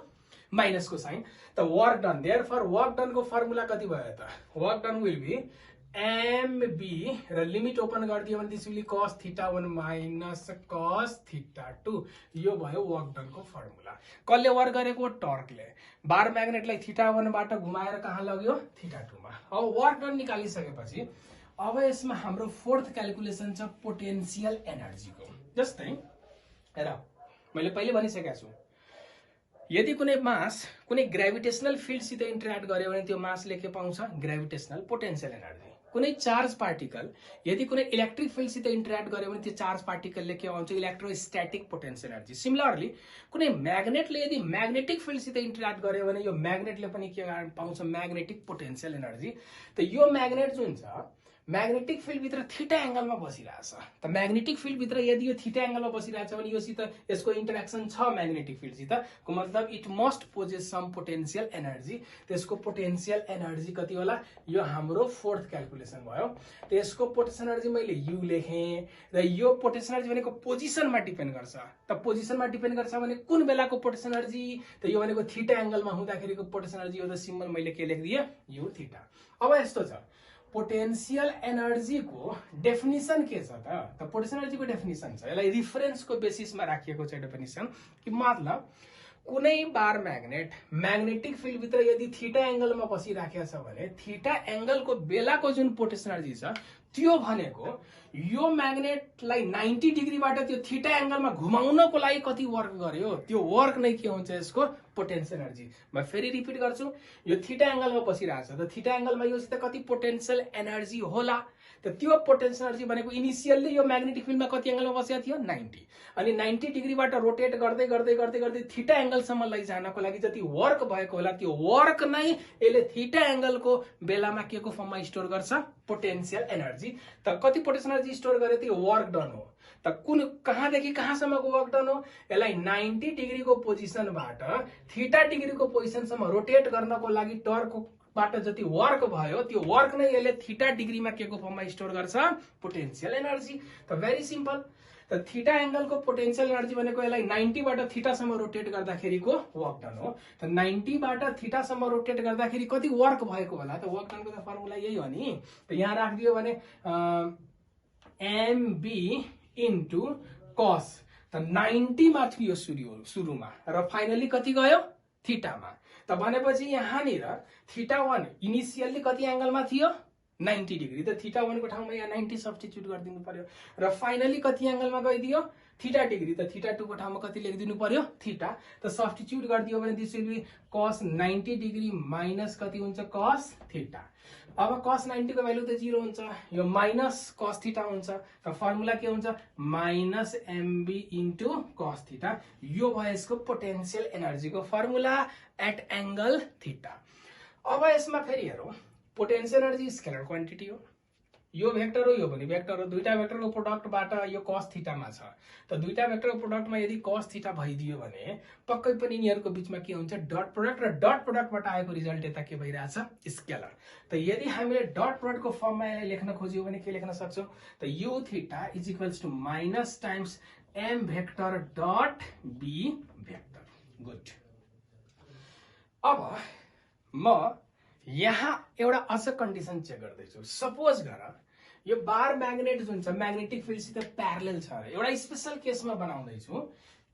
माइनस को साइन त work done therefore work done को फर्मुला कति भयो त work done will be MB र लिमिट ओपन गरिदियो भने this will cos theta 1 minus cos theta 2 यो भयो वर्क डन को फर्मुला कसले वर्क गरेको टर्कले बार म्याग्नेटलाई थीटा 1 बाट घुमाएर कहाँ लग्यो थीटा 2 मा अब वर्क डन निकालिसकेपछि अब यसमा हाम्रो फोर्थ क्याल्कुलेसन छ पोटेन्शियल एनर्जीको जस्तै हेर मैले पहिले भनिसकेको छु यदि कुनै मास कुनै ग्रेभिटेशनल फिल्डसित इन्टरेक्ट गर्यो भने त्यो मासले के पाउँछ ग्रेभिटेशनल पोटेन्शियल एनर्जी कुनै चार्ज पार्टिकल यदि कुनै इलेक्ट्रिक फिल्डसित इन्टरेक्ट गर्यो भने त्यो चार्ज पार्टिकलले के पाउँछ इलेक्ट्रोस्ट्याटिक पोटेन्शियल एनर्जी सिमिलरली कुनै म्याग्नेटले यदि म्याग्नेटिक फिल्डसित इन्टरेक्ट गर्यो भने यो म्याग्नेटले पनि के पाउँछ म्याग्नेटिक पोटेन्शियल एनर्जी त यो म्याग्नेट जुन छ म्याग्नेटिक फिल्ड भित्र थीटा एंगलमा बसिरहेछ त म्याग्नेटिक फिल्ड भित्र यदि यो थीटा एंगलमा बसिरहेछ भने योसित यसको इन्टरेक्सन छ म्याग्नेटिक फिल्डसित को मतलब it must possess some potential energy त्यसको पोटेन्शियल एनर्जी कति होला यो हाम्रो फोर्थ क्याल्कुलेसन भयो त्यसको पोटेन्शियल एनर्जी मैले यु लेखे र यो पोटेन्शियल एनर्जी भनेको पोजिसनमा डिपेन्ड गर्छ त पोजिसनमा डिपेन्ड गर्छ भने कुन बेलाको पोटेन्शियल एनर्जी त यो भनेको थीटा एंगलमा हुँदाखेरिको पोटेन्शियल एनर्जी यो त सिम्बल मैले के लेखिदिए यु थीटा अब यस्तो छ पोटेन्शियल एनर्जी को डेफिनेसन के छ त पोटेन्शियल एनर्जी को डेफिनेसन छ यसलाई रिफरेन्स को बेसिसमा राखिएको छ डेफिनेसन कि मतलब कुनै बार म्याग्नेट म्याग्नेटिक फिल्ड भित्र यदि थीटा एंगलमा बसिराखेको छ भने थीटा एंगल को बेलाको जुन पोटेन्शियल एनर्जी छ त्यो भनेको यो म्याग्नेटलाई 90 डिग्रीबाट त्यो थीटा एंगलमा घुमाउनको लागि कति वर्क गर्यो त्यो वर्क नै के हुन्छ यसको पोटेन्शियल एनर्जी म फेरि रिपिट गर्छु यो थीटा एंगलमा बसिरहेछ त थीटा एंगलमा योसित कति पोटेन्शियल एनर्जी होला त त्यो पोटेन्शियल एनर्जी भनेको इनिशियली यो म्याग्नेटिक फिल्डमा कति एंगलमा बसेको थियो 90 अनि 90 डिग्रीबाट रोटेट गर्दै गर्दै गर्दै गर्दै थीटा एंगलसम्म लैजानको लागि जति वर्क भएको होला त्यो वर्क नै यसले थीटा एंगलको बेलामा के को फर्ममा स्टोर गर्छ पोटेन्शियल एनर्जी त कति पोटेन्शियल एनर्जी स्टोर गरे त्यो वर्क डन हो त कुन कहाँदेखि कहाँसम्मको वर्क डन हो यसलाई 90 डिग्रीको पोजिसनबाट थीटा डिग्रीको पोजिसनसम्म रोटेट गर्नको लागि टर्क बाट जति वर्क भयो त्यो वर्क नै यसले थीटा डिग्रीमा के को फर्ममा स्टोर गर्छ पोटेन्शियल एनर्जी त भेरी सिम्पल त थीटा एंगलको पोटेन्शियल एनर्जी भनेको यसलाई 90 बाट थीटा सम्म रोटेट गर्दाखेरिको वर्क डन हो त 90 बाट थीटा सम्म रोटेट गर्दाखेरि कति वर्क भएको होला त वर्क डनको त फर्मुला यही हो नि त यहाँ राखिदियो भने एमबी इन्टु कस त 90 मा थियो सुरुमा र फाइनली कति गयो थीटामा त भनेपछि यहाँनिर थीटा 1 इनिशियली कति एंगलमा थियो 90 डिग्री त थीटा 1 को ठाउँमा यहाँ 90 सब्स्टिट्युट गरिदिनु पर्यो र फाइनली कति एंगलमा गइदियो थीटा डिग्री त थीटा 2 को ठाउँमा कति लेखिदिनु पर्यो थीटा त सब्स्टिट्युट गरिदियो भने this will be cos 90 degree minus कति हुन्छ cos थीटा अब cos 90 को भ्यालु त 0 हुन्छ यो माइनस cos थीटा हुन्छ त फर्मुला के हुन्छ minus MB into cos theta यो भयो यसको पोटेन्शियल एनर्जी को फर्मुला एट एंगल थीटा अब यसमा फेरि हेरौं पोटेन्शियल एनर्जी स्केलर क्वान्टिटी हो यो भेक्टर हो यो पनि भेक्टर हो, दुईटा भेक्टरको प्रोडक्टबाट यो cos थीटामा छ। त दुईटा भेक्टरको प्रोडक्टमा यदि cos थीटा भइदियो भने पक्कै पनि यिनीहरूको बीचमा के हुन्छ, डट प्रोडक्ट, र डट प्रोडक्टबाट आएको रिजल्ट यता के भइरहेछ, स्केलर। त यदि हामीले डट प्रोडक्टको फर्ममा यसलाई लेख्न खोज्यौ भने के लेख्न सक्छौं, त u theta is equals to minus times m vector dot b vector. Good. अब म यहाँ एउटा अझ कन्डिसन चेक गर्दैछु। सपोज गर यो बार म्याग्नेट जुन छ म्याग्नेटिक फिल्डसित प्यारलल छ, एउटा स्पेशल केसमा बनाउँदैछु।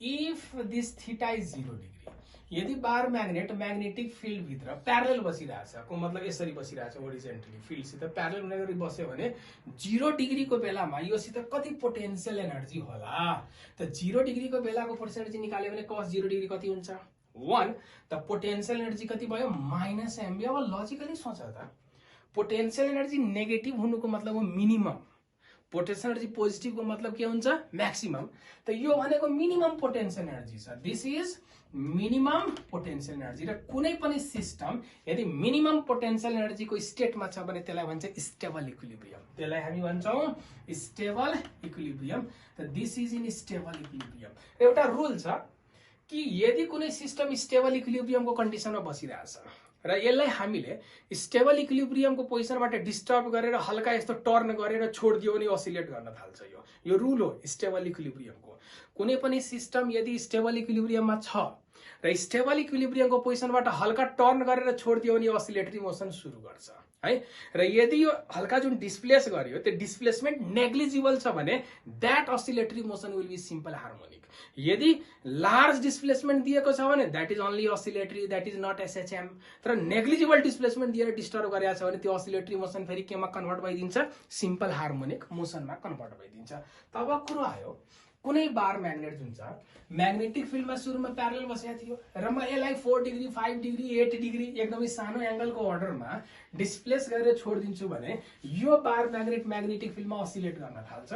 If this theta is 0 degree, यदि बार म्याग्नेट म्याग्नेटिक फिल्ड भित्र प्यारलल बसिरहेछ, को मतलब यसरी बसिरहेछ ओरिजेन्टली फिल्डसित प्यारलल हुने गरी बस्यो भने 0 डिग्रीको बेलामा योसित कति पोटेन्शियल एनर्जी होला। त 0 डिग्रीको बेलाको पोटेन्शियल एनर्जी निकाल्यो भने cos 0 डिग्री कति हुन्छ, 1। त पोटेन्शियल एनर्जी कति भयो, माइनस एमबी। अब लजिकली सोच त, पोटेन्शियल एनर्जी नेगेटिभ हुनुको मतलब हो मिनिमम, पोटेन्शियल एनर्जी पोजिटिभको मतलब के हुन्छ, म्याक्सिमम। त यो भनेको मिनिमम पोटेन्शियल एनर्जी छ, this is minimum potential energy. र कुनै पनि सिस्टम यदि मिनिमम पोटेन्शियल एनर्जीको स्टेटमा छ भने त्यसलाई भन्छ स्टेबल इक्विलिब्रियम, त्यसलाई हामी भन्छौं स्टेबल इक्विलिब्रियम। त this is in stable equilibrium. एउटा रुल छ कि यदि कुनै सिस्टम स्टेबल इक्विलिब्रियमको कन्डिसनमा बसिरहेछ र यसलाई हामीले स्टेबल इक्विलिब्रियमको पोजिसनबाट डिस्टर्ब गरेर हल्का यस्तो टर्न गरेर छोडिदियो भने असिलेट गर्न थाल्छ। यो रुल हो स्टेबल इक्विलिब्रियमको। कुनै पनि सिस्टम यदि स्टेबल इक्विलिब्रियममा छ र स्टेबल इक्विलिब्रियमको पोजिसनबाट हल्का टर्न गरेर छोडिदियो भने असिलेटरी मोसन सुरु गर्छ है। र यदि यो हल्का जुन डिस्प्लेस गर्यो त्यो डिस्प्लेसमेन्ट नेग्लिजिबल छ भने that oscillatory motion will be simple harmonic. यदि लार्ज डिस्प्लेसमेन्ट दिएको छ भने that is only oscillatory, that is not SHM. तर नेग्लिजिबल डिस्प्लेसमेन्ट दिएर डिस्टर्ब गरेको छ भने त्यो असिलेटरी मोसन फेरि केमा कन्भर्ट भइदिन्छ, सिम्पल हार्मोनिक मोसनमा कन्भर्ट भइदिन्छ। तब कुरो आयो कुनै बार म्याग्नेट जुन छ म्याग्नेटिक फिल्डमा सुरुमा प्यारलल बसेको थियो र म यसलाई 4 डिग्री 5 डिग्री 8 डिग्री एकदमै सानो एंगलको अर्डरमा डिस्प्लेस गरेर छोडिदिन्छु भने यो बार म्याग्नेट म्याग्नेटिक फिल्डमा असिलेट गर्न थाल्छ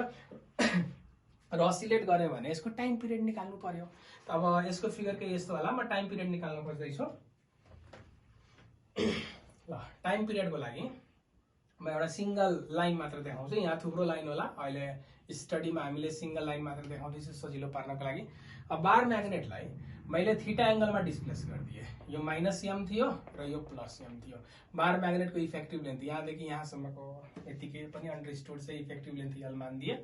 र असिलेट गर्यो भने यसको टाइम पिरियड निकाल्नु पर्यो। त अब यसको फिगर के यस्तो होला, म टाइम पिरियड निकाल्न खोज्दैछु। ल टाइम पिरियडको लागि म एउटा सिंगल लाइन मात्र देखाउँछु, यहाँ थुप्रो लाइन होला। अहिले स्टडीमा हामीले सिंगल लाइन मात्र देखाउँदैछु सजिलो पार्नको लागि। अब बार म्याग्नेटलाई मैले थीटा एंगलमा डिस्प्लेस गरिदिए, यो माइनस एम थियो र यो प्लस एम थियो। बार म्याग्नेटको इफेक्टिभ लेन्थ यहाँदेखि यहाँसम्मको यतिकै पनि अन्डरस्टुड चाहिँ इफेक्टिभ लेन्थ यल मानिदिए।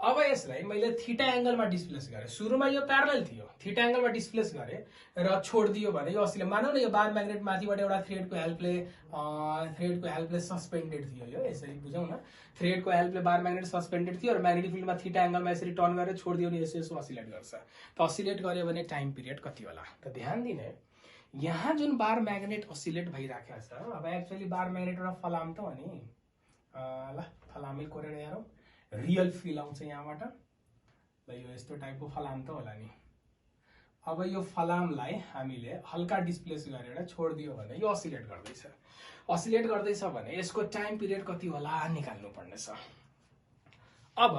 अब यसलाई मैले थीटा एंगलमा डिस्प्लेस गरेँ, सुरुमा यो प्यारलल थियो, थीटा एंगलमा डिस्प्लेस गरेँ र छोडिदियो भने यो असले मानौ न यो बार म्याग्नेट माथिबाट एउटा थ्रेडको हेल्पले सस्पेन्डेड थियो। यो यसरी बुझौँ न, थ्रेडको हेल्पले बार म्याग्नेट सस्पेन्डेड थियो र म्याग्नेटिक फिल्डमा थीटा एंगलमा यसरी टर्न गरेर छोडिदियो भने यसो असिलेट गर्छ। त असिलेट गर्यो भने टाइम पिरियड कति होला, त ध्यान दिने यहाँ जुन बार म्याग्नेट असिलेट भइराखेको छ, अब एक्चुअली बार म्याग्नेट एउटा फलाम त हो नि, ल फलामै कोरेर हेरौँ, रियल फिल आउँछ यहाँबाट। ल यो यस्तो टाइपको फलाम त होला नि। अब यो फलामलाई हामीले हल्का डिस्प्लेस गरेर छोडिदियो भने यो असिलेट गर्दैछ, असिलेट गर्दैछ भने यसको टाइम पिरियड कति होला निकाल्नु पर्नेछ। अब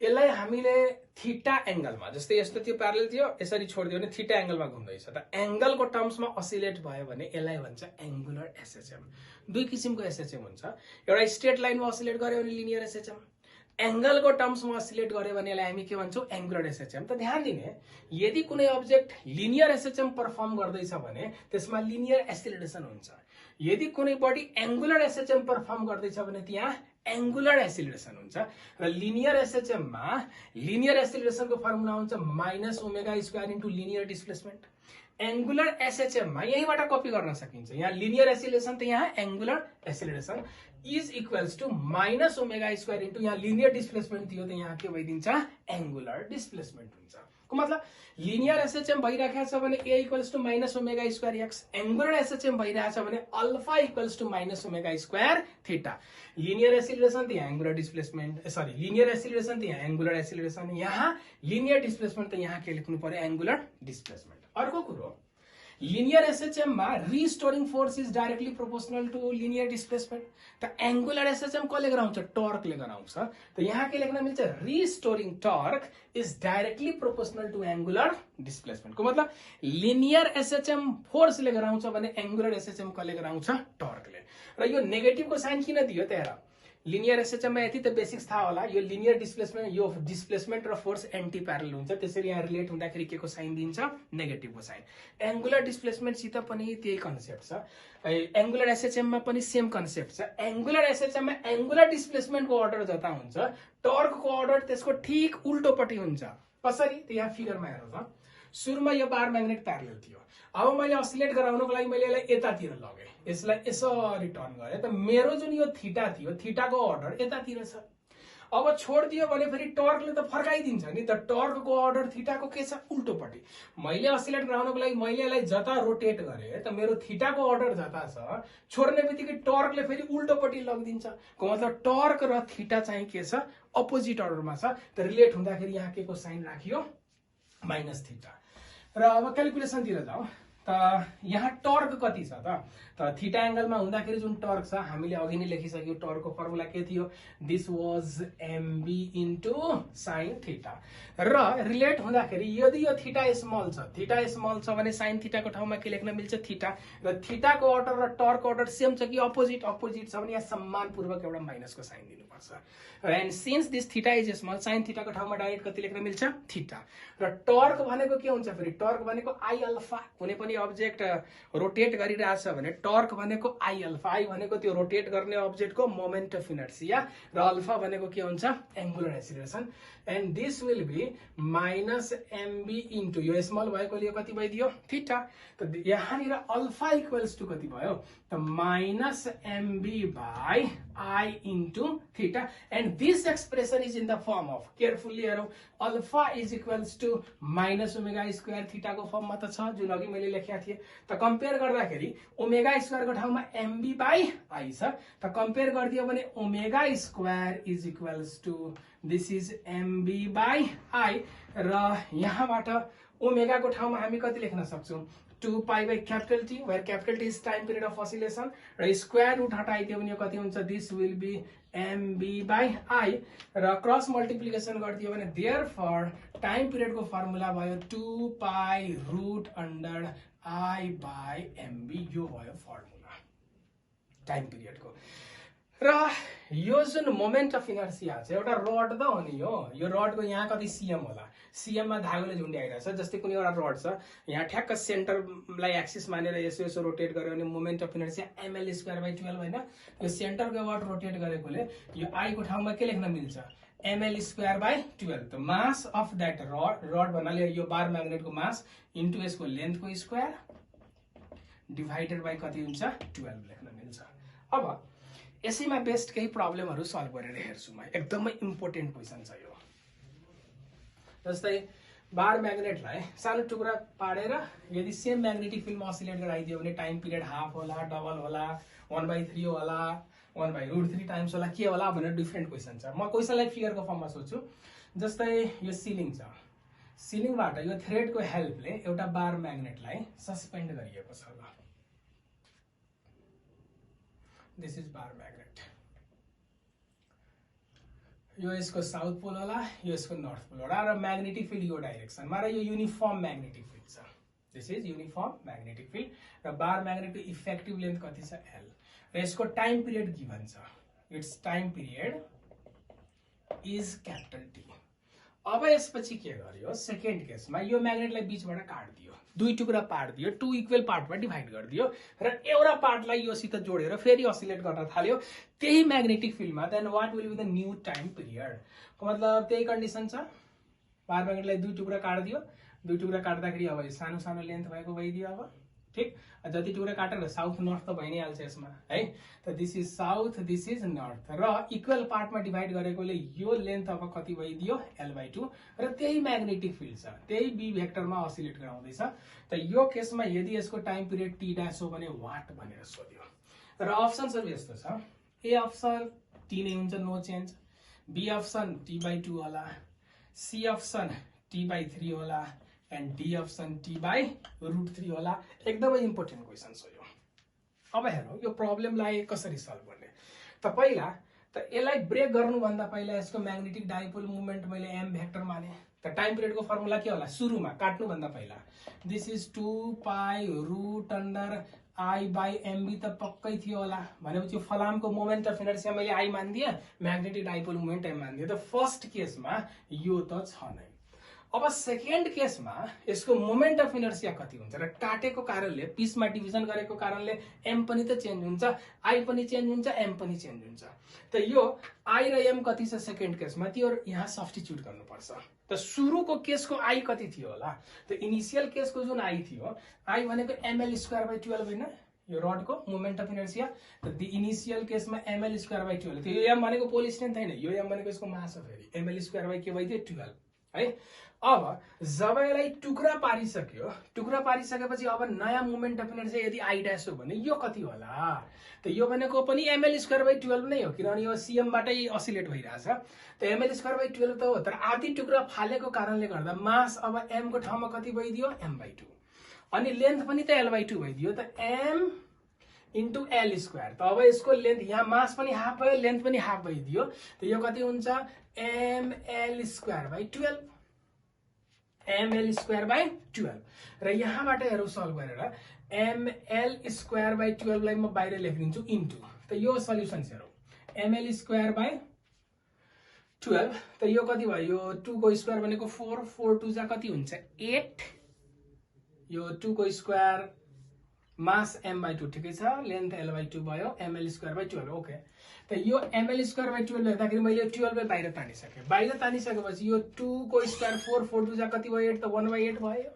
यसलाई हामीले थीटा एंगलमा, जस्तै यस्तो थियो प्यारलल थियो, यसरी छोडिदियो भने थीटा एंगलमा घुम्दैछ, त एंगलको टर्म्समा असिलेट भयो भने यसलाई भन्छ एंगुलर एसएचएम। दुई किसिमको एसएचएम हुन्छ, एउटा स्ट्रेट लाइनमा असिलेट गर्यो भने लिनियर एसएचएम, एंगलको टर्म्समा असिलेट गर्यो भने यसलाई हामी के भन्छौं, एंगुलर एसएचएम। त ध्यान दिने यदि कुनै अब्जेक्ट लिनियर एसएचएम परफर्म गर्दैछ भने त्यसमा लिनियर एसिलेरेसन हुन्छ, यदि कुनै बडी एंगुलर एसएचएम परफर्म गर्दैछ भने त्यहाँ एंगुलर एसिलेरेसन हुन्छ। र लिनियर एसएचएम मा लिनियर एसिलेरेसनको फर्मुला हुन्छ minus omega square into linear displacement. Angular SHM मा यहीबाट कपी गर्न सकिन्छ, यहाँ लिनियर एसिलेरेसन त यहाँ angular acceleration is equals to minus omega square into यहाँ लिनियर डिस्प्लेसमेन्ट थियो त यहाँ के भइदिन्छ, एंगुलर डिस्प्लेसमेन्ट हुन्छ। को मतलब लिनियर एसएचएम भइराखेको छ भने a equals to minus omega square X, angular SHM भइरहेछ भने alpha equals to minus omega square theta. Linear acceleration त यहाँ angular displacement, sorry linear acceleration त यहाँ एंगुलर एसिलेरेसन, यहाँ लिनियर डिस्प्लेसमेन्ट त यहाँ के लेख्नु पर्यो, एंगुलर डिस्प्लेसमेन्ट। अर्को कुरो लिनियर एसएचएम मा restoring force is directly proportional to linear displacement. त एंगुलर एसएचएम कसले गराउँछ, टर्कले गराउँछ। त यहाँ के लेख्न मिल्छ, restoring torque is directly proportional to angular displacement. को मतलब लिनियर एसएचएम फोर्सले गराउँछ भने एंगुलर एसएचएम कसले गराउँछ, टर्कले। र यो नेगेटिभको साइन किन दियो त हेर, लिनियर एसएचएममा यति त बेसिक्स थाहा होला। यो लिनियर डिस्प्लेसमेन्ट, यो डिस्प्लेसमेन्ट र फोर्स एन्टी प्यारल हुन्छ, त्यसरी यहाँ रिलेट हुँदाखेरि के को साइन दिन्छ, नेगेटिभको साइन। एंगुलर डिस्प्लेसमेन्टसित पनि त्यही कन्सेप्ट छ, एंगुलर एसएचएममा पनि सेम कन्सेप्ट छ। एंगुलर एसएचएममा एंगुलर डिस्प्लेसमेन्टको अर्डर जता हुन्छ, टर्कको अर्डर त्यसको ठीक उल्टोपट्टि हुन्छ। कसरी त यहाँ फिगरमा हेर्नु त, सुरुमा यो बार म्याग्नेट प्यारलल थियो, अब मैले अस्सिलेट गराउनको लागि मैले यसलाई यतातिर लगे, यसलाई यसरी टर्न गरे त मेरो जुन यो थीटा थियो, थीटाको अर्डर यतातिर छ। अब छोडिदियो भने फेरि टर्कले त फर्काइदिन्छ नि त, टर्कको अर्डर थीटाको के छ, उल्टोपट्टि। मैले अस्सिलेट गराउनको लागि मैले यसलाई जता रोटेट गरे त मेरो थीटाको अर्डर जता छ, छोड्ने बित्तिकै टर्कले फेरि उल्टोपट्टि लगिदिन्छ। को मतलब टर्क र थीटा चाहिँ के छ, अपोजिट अर्डरमा छ। त रिलेट हुँदाखेरि यहाँ के को साइन राखियो, माइनस थीटा। र अब क्यालकुलेसनतिर जाउँ त यहाँ टर्क कति छ त थीटा एंगलमा हुँदाखेरि जुन टर्क छ हामीले अघि नै लेखिसक्यो। टर्कको फर्मुला के थियो, this was MB into sine theta. र रिलेट हुँदाखेरि यदि यो थीटा स्मल छ, थीटा स्मल छ भने साइन थीटाको ठाउँमा के लेख्न मिल्छ, थीटा। र थीटाको अर्डर र टर्कको अर्डर सेम छ कि अपोजिट, अपोजिट छ भने यहाँ सम्मानपूर्वक एउटा माइनसको साइन दिनुपर्छ। And since this theta is small, sine थीटाको ठाउँमा डाइरेक्ट कति लेख्न मिल्छ, थीटा। र टर्क भनेको के हुन्छ फेरि, टर्क भनेको आई अल्फा। कुनै पनि अब्जेक्ट रोटेट गरिरहेछ भने टर्क भनेको आई अल्फा। आई भनेको त्यो रोटेट गर्ने अब्जेक्टको मोमेन्ट अफ इनर्सिया र अल्फा भनेको के हुन्छ, angular acceleration. And this will be minus MB into यो स्मल भएकोले यो कति भइदियो, थीटा। त यहाँनिर अल्फा इक्वल्स टु कति भयो त minus MB by I into theta. And this expression is in the form of, carefully हेरौँ, alpha is equals to minus omega square थीटाको फर्ममा त छ जुन अघि मैले लेखेको थिएँ। त कम्पेयर गर्दाखेरि ओमेगा स्क्वायरको ठाउँमा एमबी बाई आई छ, त कम्पेयर गरिदियो भने omega square is equals to this is MB by I. र यहाँबाट ओमेगाको ठाउँमा हामी कति लेख्न सक्छौँ, 2 pi by capital T, where capital T is time period of oscillation. र स्क्वायर रुट हटाइदियो भने कति हुन्छ, this will be MB by I. र क्रस मल्टिप्लिकेसन गरिदियो भने देयरफर टाइम पिरियडको फर्मुला भयो 2 pi root under I by MB. यो भयो फर्मुला टाइम पिरियडको। र यो जुन मोमेन्ट अफ इनर्सिया छ एउटा रड त हो नि, यो रडको यहाँ कति सीएम होला, सीएममा धागोले झुन्ड्याइरहेछ। जस्तै कुनै एउटा रड छ, यहाँ ठ्याक्क सेन्टरलाई एक्सिस मानेर यसो यसो रोटेट गर्यो भने moment of inertia ML square by 12 होइन। यो सेन्टरको वाट रोटेट गरेकोले यो आई को ठाउँमा के लेख्न मिल्छ, एमएल स्क्वायर बाई 12। त मास अफ द्याट रड भन्नाले यो बार म्याग्नेटको मास इन्टु यसको लेन्थको स्क्वायर डिभाइडेड बाई कति हुन्छ, 12 लेख्न मिल्छ। अब यसैमा बेस्ट केही प्रब्लमहरू सल्भ गरेर हेर्छु म, एकदमै इम्पोर्टेन्ट क्वेसन छ यो। जस्तै बार म्याग्नेटलाई सानो टुक्रा पारेर यदि सेम म्याग्नेटिक फिल्डमा असिलेट गराइदियो भने टाइम पिरियड हाफ होला, डबल होला, 1/3 होला, 1/√3 टाइम्स होला, के होला भनेर डिफ्रेन्ट क्वेसन छ। म क्वेसनलाई फिगरको फर्ममा सोध्छु। जस्तै यो सिलिङ छ, सिलिङबाट यो थ्रेडको हेल्पले एउटा बार म्याग्नेटलाई सस्पेन्ड गरिएको छ। ल दिस इज बार म्याग्नेट, यो यसको साउथ पोल होला, यो यसको नर्थ पोल होला, र म्याग्नेटिक फिल्ड यो डाइरेक्सनमा, र यो युनिफर्म म्याग्नेटिक फिल्ड छ। This is uniform magnetic field. र बार म्याग्नेटको इफेक्टिभ लेन्थ कति छ, एल। र यसको टाइम पिरियड गिभन छ, it's time period is capital T. अब यसपछि के गर्यो, सेकेन्ड केसमा यो म्याग्नेटलाई बीचबाट काट्दियो, दुई टुक्रा पार्दियो, 2 इक्वल पार्टमा डिभाइड गरिदियो, र एउटा पार्टलाई योसित जोडेर फेरि असिलेट गर्न थाल्यो त्यही म्याग्नेटिक फिल्डमा। Then what will be the new time period. मतलब त्यही कन्डिसन छ, बार म्याग्नेटलाई दुई टुक्रा काट्दियो, दुई टुक्रा काट्दाखेरि अब सानो सानो लेन्थ भएको भइदियो। अब ठिक, जति टुक्रा काटेर साउथ नर्थ त भइ नै हाल्छ यसमा है। त this is south, this is north, र इक्वल पार्टमा डिभाइड गरेकोले यो लेन्थ अब कति भइदियो, L/2। र त्यही म्याग्नेटिक फिल्ड छ, त्यही बी भेक्टरमा असिलेट गराउँदैछ। त यो केसमा यदि यसको टाइम पिरियड टी डैश हो भने वाट भनेर सोध्यो। र अप्सन्सहरु यस्तो छ, ए अप्सन टी नै हुन्छ, no change, be option T/2 होला, सी अप्सन T/3 होला, एन्ड डी अप्सन T/√3 होला। एकदमै इम्पोर्टेन्ट क्वेसन छ यो। अब हेरौँ यो प्रब्लमलाई कसरी सल्भ गर्ने। त पहिला त यसलाई ब्रेक गर्नुभन्दा पहिला यसको म्याग्नेटिक डाइपोल मुभमेन्ट मैले एम भेक्टर माने। त टाइम पिरियडको फर्मुला के होला, सुरुमा काट्नुभन्दा पहिला this is 2 pi root under I by MB त पक्कै थियो होला भनेपछि फलामको मोमेन्ट अफ इनर्सिया मैले आई मानिदिएँ, म्याग्नेटिक डाइपोल मोमेन्ट एम मानिदिएँ। त फर्स्ट केसमा यो त छ नै। अब सेकेन्ड केसमा यसको मोमेन्ट अफ इनर्सिया कति हुन्छ र काटेको कारणले पिसमा डिभिजन गरेको कारणले एम पनि त चेन्ज हुन्छ, आई पनि चेन्ज हुन्छ, एम पनि चेन्ज हुन्छ। त यो आई र एम कति छ सेकेन्ड केसमा त्यो यहाँ सब्स्टिट्युट गर्नुपर्छ। त सुरुको केसको आई कति थियो होला, त इनिशियल केसको जुन आई थियो, आई भनेको एमएल स्क्वायर बाई 12 होइन यो रडको मोमेन्ट अफ इनर्सिया। त इनिशियल केसमा एमएल स्क्वायर बाई 12 थियो। यो एम भनेको पोल स्ट्रेन्थ होइन, यो एम भनेको यसको मास हो। फेरि एमएल स्क्वायर बाई के भइदियो 12 है। अब जब यसलाई टुक्रा पारिसक्यो, टुक्रा पारिसकेपछि अब नयाँ मोमेन्ट अफ इनर्सिया यदि आई ड्यास हो भने यो कति होला, त यो भनेको पनि एमएल स्क्वायर बाई 12 नै हो, किनभने यो सीएमबाटै असिलेट भइरहेछ। त एमएल स्क्वायर बाई 12 त हो, तर आधी टुक्रा फालेको कारणले गर्दा मास अब एम को ठाउँमा कति भइदियो एम बाई 2, अनि लेन्थ पनि त एल बाई 2 भइदियो। त एम इन्टु एल स्क्वायर। त अब यसको लेन्थ यहाँ मास पनि हाफ भयो, लेन्थ पनि हाफ भइदियो। त यो कति हुन्छ ML square by 12, ML square by 12। र यहाँबाट हेरौँ सल्भ गरेर एमएल स्क्वायर बाई 12 लाई म बाहिर लेखिदिन्छु इन्टु। त यो सल्युसन हेरौँ एमएल स्क्वायर बाई 12। त यो कति भयो, यो 2 को स्क्वायर भनेको 4, 4 2 जा कति हुन्छ 8, यो 2 को स्क्वायर मास एम बाई 2 ठिकै छ, लेन्थ एल बाई 2 भयो, एमएल स्क्वायर बाई 12 ओके। त यो एमएल स्क्वायर बाई 12 लेख्दाखेरि मैले 12 बाहिर तानिसकेँ। बाहिर तानिसकेपछि यो 2 को स्क्वायर 4, 4 2 जा कति भयो 8, त 1/8 भयो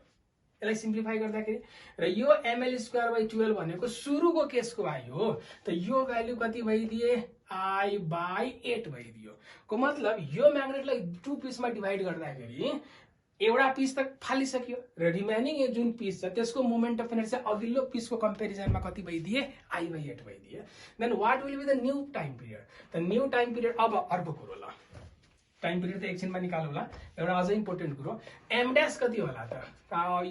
यसलाई सिम्प्लिफाई गर्दाखेरि। र यो एमएल स्क्वायर बाई 12 भनेको सुरुको केसको आई हो। त यो भ्यालु कति भइदिए आई बाई 8 भइदियो। को मतलब यो म्याग्नेटलाई 2 पिसमा डिभाइड गर्दाखेरि एउटा पिस त फालिसक्यो र रिमेनिङ जुन पिस छ त्यसको मोमेन्ट अफ इनर्सिया अघिल्लो पिसको कम्पेरिजनमा कति भइदिए आई बाई 8 भइदिए। Then what will be the new time period. त न्यू टाइम पिरियड अब अर्को कुरो ल, टाइम पिरियड त एकछिनमा निकालौँ होला। एउटा अझै इम्पोर्टेन्ट कुरो एम ड्यास कति होला त।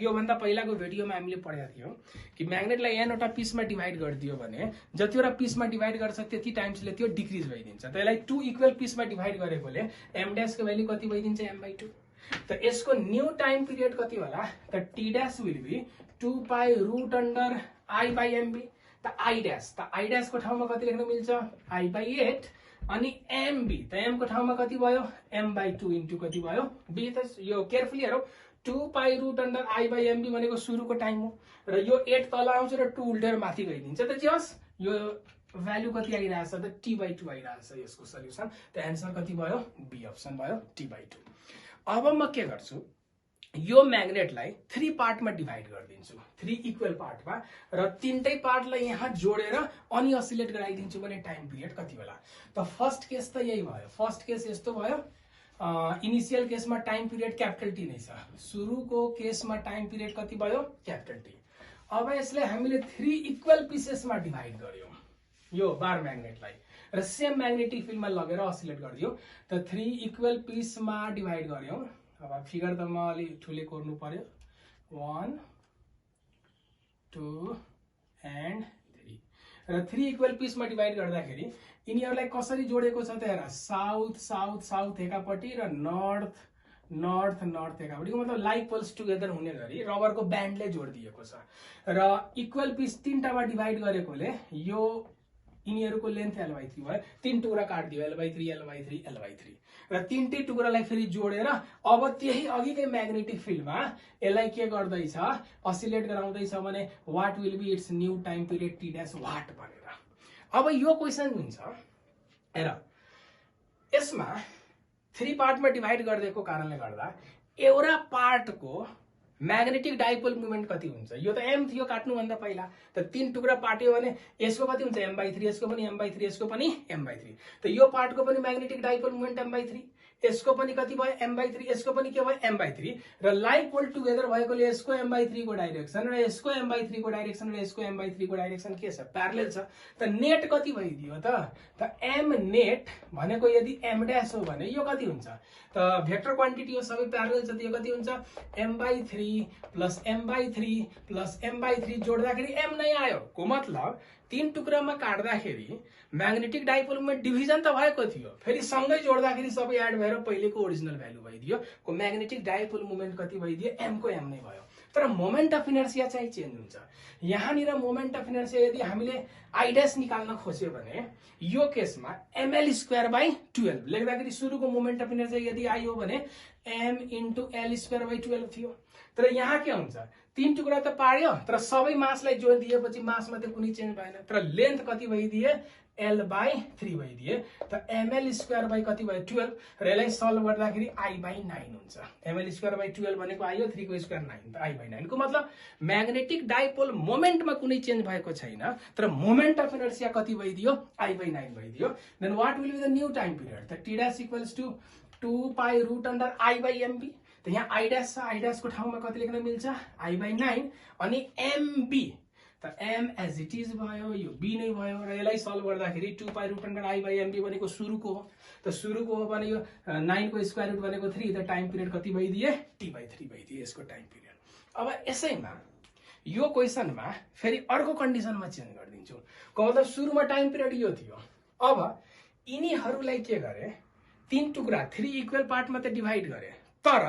यो भन्दा पहिलाको भिडियोमा हामीले पढेका थियौँ कि म्याग्नेटलाई एनवटा पिसमा डिभाइड गरिदियो भने जतिवटा पिसमा डिभाइड गर्छ त्यति टाइम्सले त्यो डिक्रिज भइदिन्छ। त यसलाई 2 इक्वल पिसमा डिभाइड गरेकोले एम ड्यासको भ्यालु कति भइदिन्छ एम बाई 2। त यसको न्यू टाइम पिरियड कति होला, त T dash will be 2 pi root under I by MB. त आई ड्यास को ठाउँमा कति लेख्न मिल्छ आई बाई 8, अनि एमबी त एम को ठाउँमा कति भयो एम बाई 2 इन्टु कति भयो बी। त यो केयरफुली हेरौँ 2 pi root under I by MB भनेको सुरुको टाइम हो, र यो 8 तल आउँछ र 2 उल्टेर माथि गइदिन्छ। त जस यो भ्यालु कति आइरहेछ त टी बाई 2 आइरहेछ यसको सल्युसन। त एन्सर कति भयो बी अप्सन भयो टी बाई 2। अब म के गर्छु, यो म्याग्नेटलाई 3 पार्टमा डिभाइड गरिदिन्छु, 3 इक्वल पार्टमा, र तीनटै पार्टलाई यहाँ जोडेर अनि असिलेट गराइदिन्छु भने टाइम पिरियड कति होला। त फर्स्ट केस त यही भयो। फर्स्ट केस यस्तो भयो, इनिशियल केसमा टाइम पिरियड क्यापिटल टी नै छ, सुरुको केसमा टाइम पिरियड कति भयो क्यापिटल टी। अब यसलाई हामीले 3 इक्वल पिसेसमा डिभाइड गर्यौं यो बार म्याग्नेटलाई, र सेम म्याग्नेटिक फिल्डमा लगेर असिलेट गरिदियो। त 3 इक्वल पिसमा डिभाइड गर्यौं। अब फिगर त म अलि ठुलै कोर्नु पर्यो, 1 2 एन्ड 3। र 3 इक्वल पिसमा डिभाइड गर्दाखेरि यिनीहरूलाई कसरी जोडेको छ त हेर, साउथ साउथ साउथ एकापट्टि र नर्थ नर्थ नर्थ एकापट्टि, मतलब लाइक पोल्स टुगेदर हुने गरी रबरको ब्यान्डले जोडिदिएको छ। र इक्वल पिस 3टामा डिभाइड गरेकोले यो यिनीहरूको लेन्थ एल बाई 3 भयो, 3 टुक्रा काटिदियो L by 3 L by 3 L by 3, र 3टै टुक्रालाई फेरि जोडेर अब त्यही अघिकै म्याग्नेटिक फिल्डमा यसलाई के गर्दैछ असिलेट गराउँदैछ भने what will be its new time period T dash what भनेर। अब यो क्वेसन हुन्छ हेर, यसमा 3 पार्टमा डिभाइड गरिदिएको कारणले गर्दा एउटा पार्टको म्याग्नेटिक डाइपोल मोमेन्ट कति हुन्छ, यो त एम थियो काट्नु भन्दा पहिला। त 3 टुक्रा पाट्यो भने यसको कति हुन्छ एम बाई 3, यसको पनि एम बाई 3, यसको पनि एम बाई 3। त यो पार्टको पनि magnetic dipole moment M by 3, यसको पनि कति भयो एम बाई 3, यसको पनि के भयो एम बाई 3, र लाइक पोल टुगेदर भएकोले यसको एम बाई 3 को डाइरेक्सन र यसको एम बाई 3 को डाइरेक्सन र यसको एम बाई 3 को डाइरेक्सन के छ प्यारलेल छ। त नेट कति भइदियो त एम नेट भनेको यदि एम ड्यास हो भने यो कति हुन्छ त भेक्टर क्वान्टिटी हो सबै प्यारलेल छ, त यो कति हुन्छ M by 3 plus M by 3 plus M by 3 जोड्दाखेरि एम नै आयो। को मतलब 3 टुक्रामा काट्दाखेरि म्याग्नेटिक डाइपोल मोमेन्ट डिभिजन त भएको थियो, फेरि सँगै जोड्दाखेरि सबै एड भएर पहिलेको ओरिजिनल भ्यालु भइदियो। को म्याग्नेटिक डाइपोल मोमेन्ट कति भइदियो एम को एम नै भयो। तर मोमेन्ट अफ इनर्सिया चाहिँ चेन्ज हुन्छ। यहाँनिर मोमेन्ट अफ इनर्सिया यदि हामीले आई डैश निकाल्न खोज्यो भने यो केसमा ml²/12 लेख्दाखेरि सुरुको मोमेन्ट अफ इनर्सिया यदि आयो भने m × l²/12 थियो। तर यहाँ के हुन्छ, 3 टुक्रा त पार्यो तर सबै मासलाई जोड दिएपछि मासमा त कुनै चेन्ज भएन, तर लेन्थ कति भइदिए l/3 भइदिए। त ml² कति भयो 12 र यसलाई सल्भ गर्दाखेरि i/9 हुन्छ। ml² भनेको आयो 3 को स्क्वायर 9 त i/9 को मतलब म्याग्नेटिक डाइपोल मोमेन्टमा कुनै चेन्ज भएको छैन, तर मोमेन्ट अफ इनर्सिया कति भइदियो i/9 भइदियो। Then what will be the new time period, त t' = 2π√i/mb। त यहाँ आई डैश छ, आई डैश को ठाउँमा कति लेख्न मिल्छ i/9 अनि mb त m एज इट इज भयो, यो b नै भयो र यसलाई सल्भ गर्दाखेरि 2π√i/mb भनेको सुरुको हो। त सुरुको हो भने यो 9 को स्क्वायर रुट भनेको 3 त टाइम पिरियड कति भइदिए t/3 भइदिए यसको टाइम पिरियड। अब यसैमा यो क्वेशनमा फेरि अर्को कन्डिसनमा चेन्ज गरिदिन्छु। मतलब सुरुमा टाइम पिरियड यो थियो, अब यिनीहरूलाई के गरे 3 टुक्रा 3 इक्वल पार्टमा त डिभाइड गरे, तर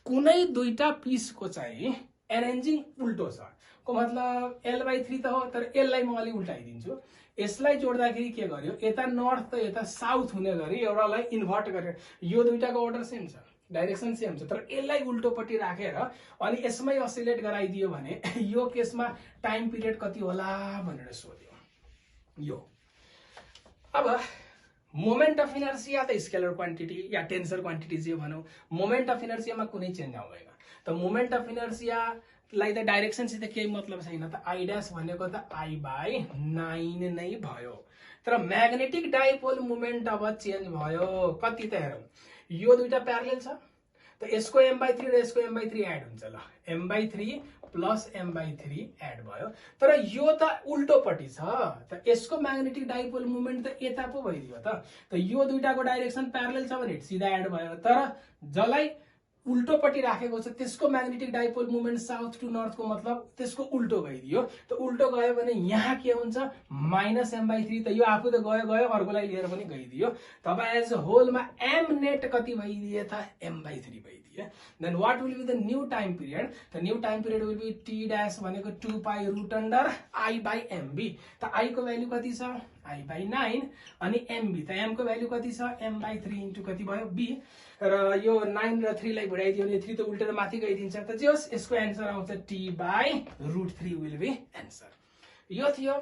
कुनै दुईटा पिसको चाहिँ एरेन्जिङ उल्टो छ को मतलब l/3 त हो, तर l लाई म अलि उल्टाइदिन्छु। यसलाई जोड्दाखेरि के गर्यो, यता नर्थ त यता साउथ हुने गरी एउटालाई इन्भर्ट गरेर, यो दुईटाको अर्डर सेम छ, डाइरेक्सन सेम छ, तर यसलाई उल्टोपट्टि राखेर अनि यसमै असिलेट गराइदियो भने यो केसमा टाइम पिरियड कति होला भनेर सोध्यो यो। अब मोमेन्ट अफ इनर्सिया त स्केलर क्वान्टिटी या टेन्सर क्वान्टिटी जे भनौँ, मोमेन्ट अफ इनर्सियामा कुनै चेन्ज आउँदैन। त मोमेन्ट अफ इनर्सिया लाई त डाइरेक्सनसित केही मतलब छैन, त आई डैश भनेको त i/9 नै भयो। तर म्याग्नेटिक डाइपोल मोमेन्ट अब चेन्ज भयो, कति त हेरौँ, यो दुईटा प्यारलेल छ त यसको m/3 र यसको m/3 एड हुन्छ। ल m/3 + m/3 एड भयो, तर यो त उल्टोपट्टि छ, त यसको म्याग्नेटिक डाइपोल मोमेन्ट त यता पो भइदियो त यो दुईटाको डाइरेक्सन प्यारलेल छ भने सिधा एड भयो, तर जसलाई उल्टोपट्टि राखेको छ त्यसको magnetic dipole moment south to north को मतलब त्यसको उल्टो गइदियो। त उल्टो गयो भने यहाँ के हुन्छ -m/3, त यो आफू त गयो अर्कोलाई लिएर पनि गइदियो। तब एज होलमा m नेट कति भइदिए त m/3 भइदिए। Then what will be the new time period, त new time period will be t' भनेको 2π√i/mb। त i को भ्यालु कति छ i/9 अनि mb त m को भ्यालु कति छ m/3 * कति भयो b, र यो 9 र 3 लाई बढाइदियो भने 3 त उल्टेर माथि गइदिन्छ। त जे होस् यसको एन्सर आउँछ t/√3 विल बी एन्सर। यो थियो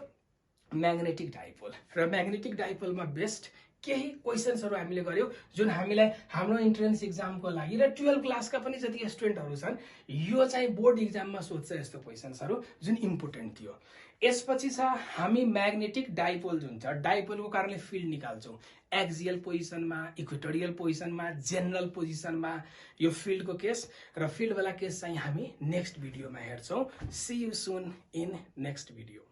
म्याग्नेटिक डाइपोल र म्याग्नेटिक डाइपोलमा बेस्ट केही क्वेशन्सहरु हामीले गर्यौ जुन हामीलाई हाम्रो इन्ट्रेन्स एक्जामको लागि र 12 क्लासका पनि जति स्टुडेन्टहरु छन् यो चाहिँ बोर्ड एक्जाममा सोध्छ यस्तो क्वेशन्सहरु जुन इम्पोर्टेन्ट थियो। यसपछि छ हामी म्याग्नेटिक डाइपोल जुन छ डाइपोलको कारणले फिल्ड निकाल्छौं एक्सियल पोजिसनमा, इक्वेटोरियल पोजिसनमा, जेनरल पोजिसनमा यो फिल्डको केस र फिल्ड वाला केस चाहिँ हामी नेक्स्ट भिडियोमा हेर्छौं। See you soon in next video.